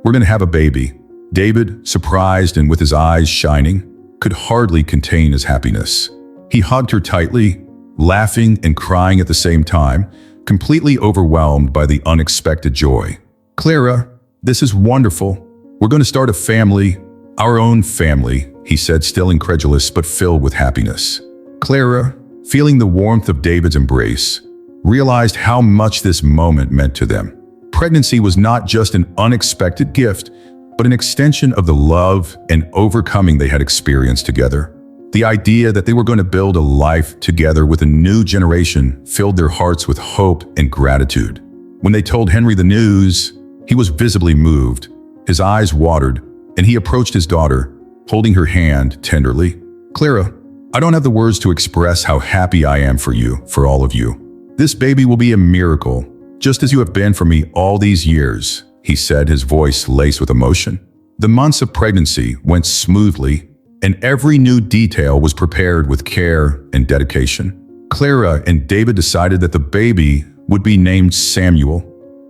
we're going to have a baby." David, surprised and with his eyes shining, could hardly contain his happiness. He hugged her tightly, laughing and crying at the same time, completely overwhelmed by the unexpected joy. "Clara, this is wonderful. We're going to start a family, our own family," he said, still incredulous but filled with happiness. Clara, feeling the warmth of David's embrace, realized how much this moment meant to them. Pregnancy was not just an unexpected gift, but an extension of the love and overcoming they had experienced together. The idea that they were going to build a life together with a new generation filled their hearts with hope and gratitude. When they told Henry the news, he was visibly moved. His eyes watered, and he approached his daughter, holding her hand tenderly. "Clara, I don't have the words to express how happy I am for you, for all of you. This baby will be a miracle, just as you have been for me all these years," he said, his voice laced with emotion. The months of pregnancy went smoothly, and every new detail was prepared with care and dedication. Clara and David decided that the baby would be named Samuel,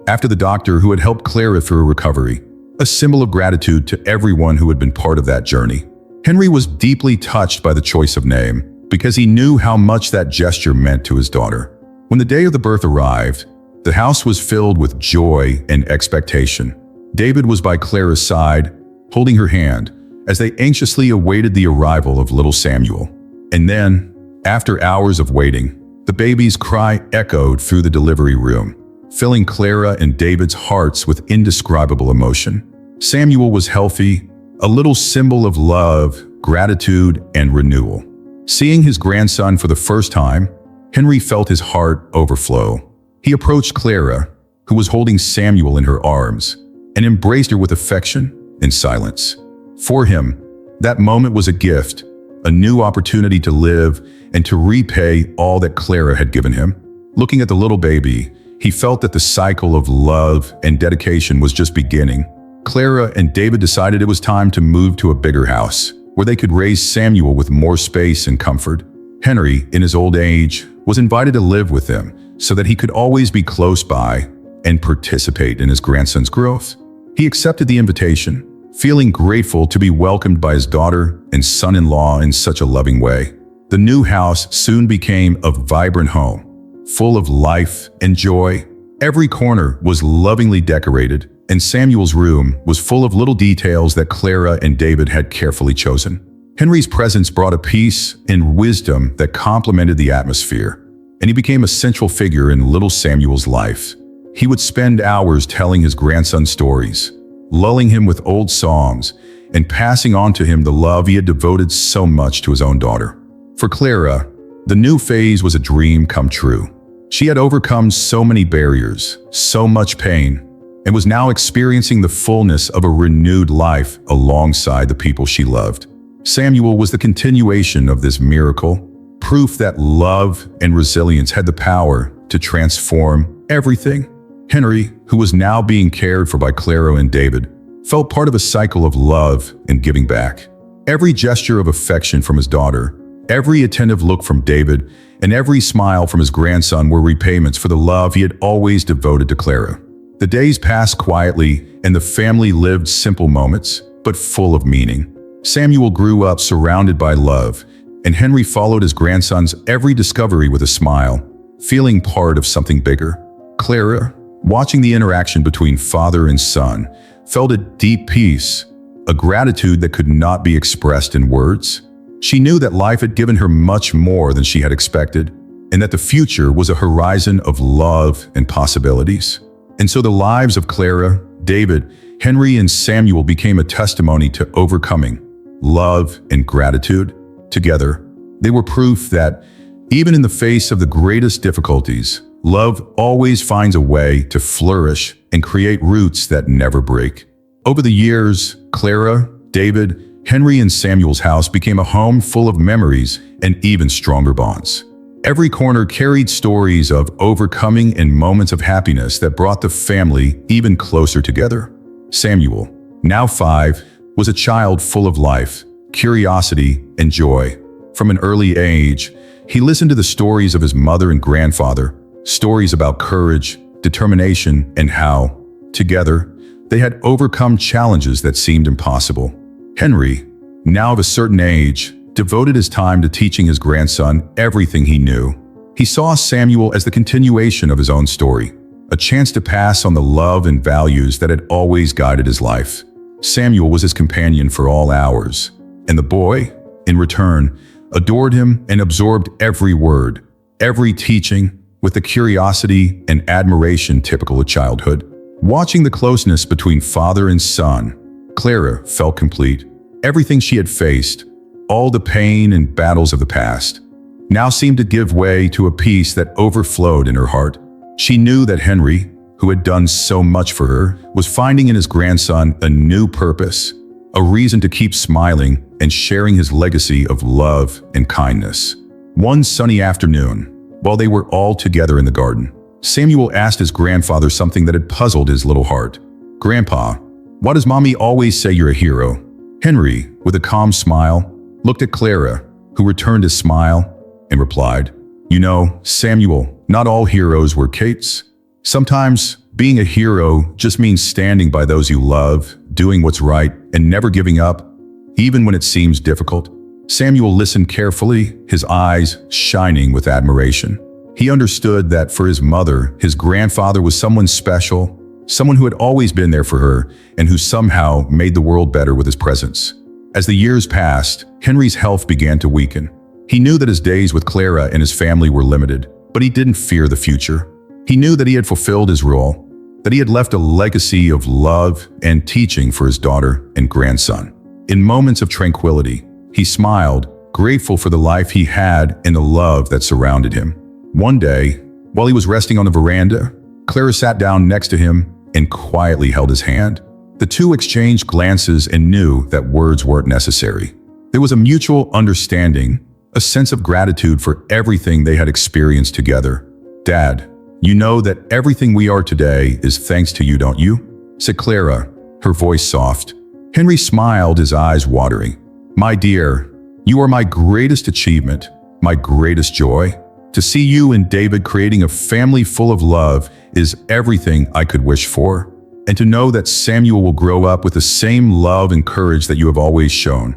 after the doctor who had helped Clara through her recovery, a symbol of gratitude to everyone who had been part of that journey. Henry was deeply touched by the choice of name, because he knew how much that gesture meant to his daughter. When the day of the birth arrived, the house was filled with joy and expectation. David was by Clara's side, holding her hand, as they anxiously awaited the arrival of little Samuel. And then, after hours of waiting, the baby's cry echoed through the delivery room, filling Clara and David's hearts with indescribable emotion. Samuel was healthy, a little symbol of love, gratitude, and renewal. Seeing his grandson for the first time, Henry felt his heart overflow. He approached Clara, who was holding Samuel in her arms, and embraced her with affection and silence. For him, that moment was a gift, a new opportunity to live and to repay all that Clara had given him. Looking at the little baby, he felt that the cycle of love and dedication was just beginning. Clara and David decided it was time to move to a bigger house, where they could raise Samuel with more space and comfort. Henry, in his old age, was invited to live with them so that he could always be close by and participate in his grandson's growth. He accepted the invitation, feeling grateful to be welcomed by his daughter and son-in-law in such a loving way. The new house soon became a vibrant home, full of life and joy. Every corner was lovingly decorated, and Samuel's room was full of little details that Clara and David had carefully chosen. Henry's presence brought a peace and wisdom that complemented the atmosphere, and he became a central figure in little Samuel's life. He would spend hours telling his grandson stories, lulling him with old songs, and passing on to him the love he had devoted so much to his own daughter. For Clara, the new phase was a dream come true. She had overcome so many barriers, so much pain, and was now experiencing the fullness of a renewed life alongside the people she loved. Samuel was the continuation of this miracle, proof that love and resilience had the power to transform everything. Henry, who was now being cared for by Clara and David, felt part of a cycle of love and giving back. Every gesture of affection from his daughter, every attentive look from David, and every smile from his grandson were repayments for the love he had always devoted to Clara. The days passed quietly, and the family lived simple moments, but full of meaning. Samuel grew up surrounded by love, and Henry followed his grandson's every discovery with a smile, feeling part of something bigger. Clara, watching the interaction between father and son, felt a deep peace, a gratitude that could not be expressed in words. She knew that life had given her much more than she had expected, and that the future was a horizon of love and possibilities. And so the lives of Clara, David, Henry, and Samuel became a testimony to overcoming love and gratitude. Together, they were proof that, even in the face of the greatest difficulties, love always finds a way to flourish and create roots that never break. Over the years, Clara, David, Henry, and Samuel's house became a home full of memories and even stronger bonds. Every corner carried stories of overcoming and moments of happiness that brought the family even closer together. Samuel, now 5, was a child full of life, curiosity, and joy. From an early age, he listened to the stories of his mother and grandfather, stories about courage, determination, and how, together, they had overcome challenges that seemed impossible. Henry, now of a certain age, devoted his time to teaching his grandson everything he knew. He saw Samuel as the continuation of his own story, a chance to pass on the love and values that had always guided his life. Samuel was his companion for all hours, and the boy, in return, adored him and absorbed every word, every teaching, with the curiosity and admiration typical of childhood. Watching the closeness between father and son, Clara felt complete. Everything she had faced, all the pain and battles of the past, now seemed to give way to a peace that overflowed in her heart. She knew that Henry, who had done so much for her, was finding in his grandson a new purpose, a reason to keep smiling and sharing his legacy of love and kindness. One sunny afternoon, while they were all together in the garden, Samuel asked his grandfather something that had puzzled his little heart. "Grandpa, why does Mommy always say you're a hero?" Henry, with a calm smile, looked at Clara, who returned his smile, and replied, "You know, Samuel, not all heroes wear capes. Sometimes being a hero just means standing by those you love, doing what's right, and never giving up, even when it seems difficult." Samuel listened carefully, his eyes shining with admiration. He understood that for his mother, his grandfather was someone special, someone who had always been there for her, and who somehow made the world better with his presence. As the years passed, Henry's health began to weaken. He knew that his days with Clara and his family were limited, but he didn't fear the future. He knew that he had fulfilled his role, that he had left a legacy of love and teaching for his daughter and grandson. In moments of tranquility, he smiled, grateful for the life he had and the love that surrounded him. One day, while he was resting on the veranda, Clara sat down next to him and quietly held his hand. The two exchanged glances and knew that words weren't necessary. There was a mutual understanding, a sense of gratitude for everything they had experienced together. "Dad, you know that everything we are today is thanks to you, don't you?" said Clara, her voice soft. Henry smiled, his eyes watering. "My dear, you are my greatest achievement, my greatest joy. To see you and David creating a family full of love is everything I could wish for. And to know that Samuel will grow up with the same love and courage that you have always shown.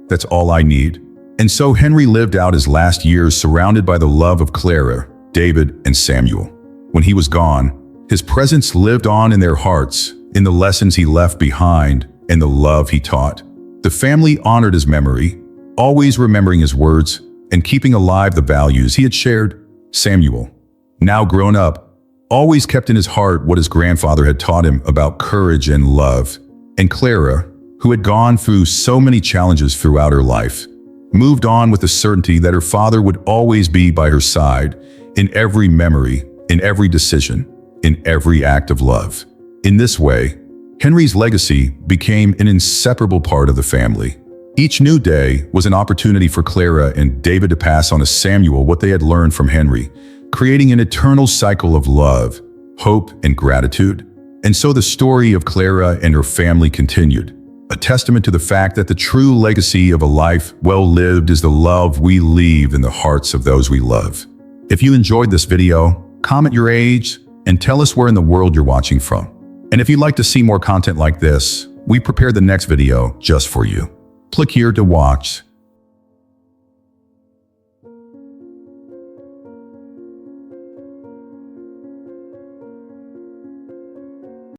That's all I need." And so Henry lived out his last years surrounded by the love of Clara, David, and Samuel. When he was gone, his presence lived on in their hearts, in the lessons he left behind, and the love he taught. The family honored his memory, always remembering his words and keeping alive the values he had shared. Samuel, now grown up, always kept in his heart what his grandfather had taught him about courage and love. And Clara, who had gone through so many challenges throughout her life, moved on with the certainty that her father would always be by her side in every memory, in every decision, in every act of love. In this way, Henry's legacy became an inseparable part of the family. Each new day was an opportunity for Clara and David to pass on to Samuel what they had learned from Henry, creating an eternal cycle of love, hope, and gratitude. And so the story of Clara and her family continued, a testament to the fact that the true legacy of a life well lived is the love we leave in the hearts of those we love. If you enjoyed this video, comment your age and tell us where in the world you're watching from. And if you'd like to see more content like this, we prepared the next video just for you. Click here to watch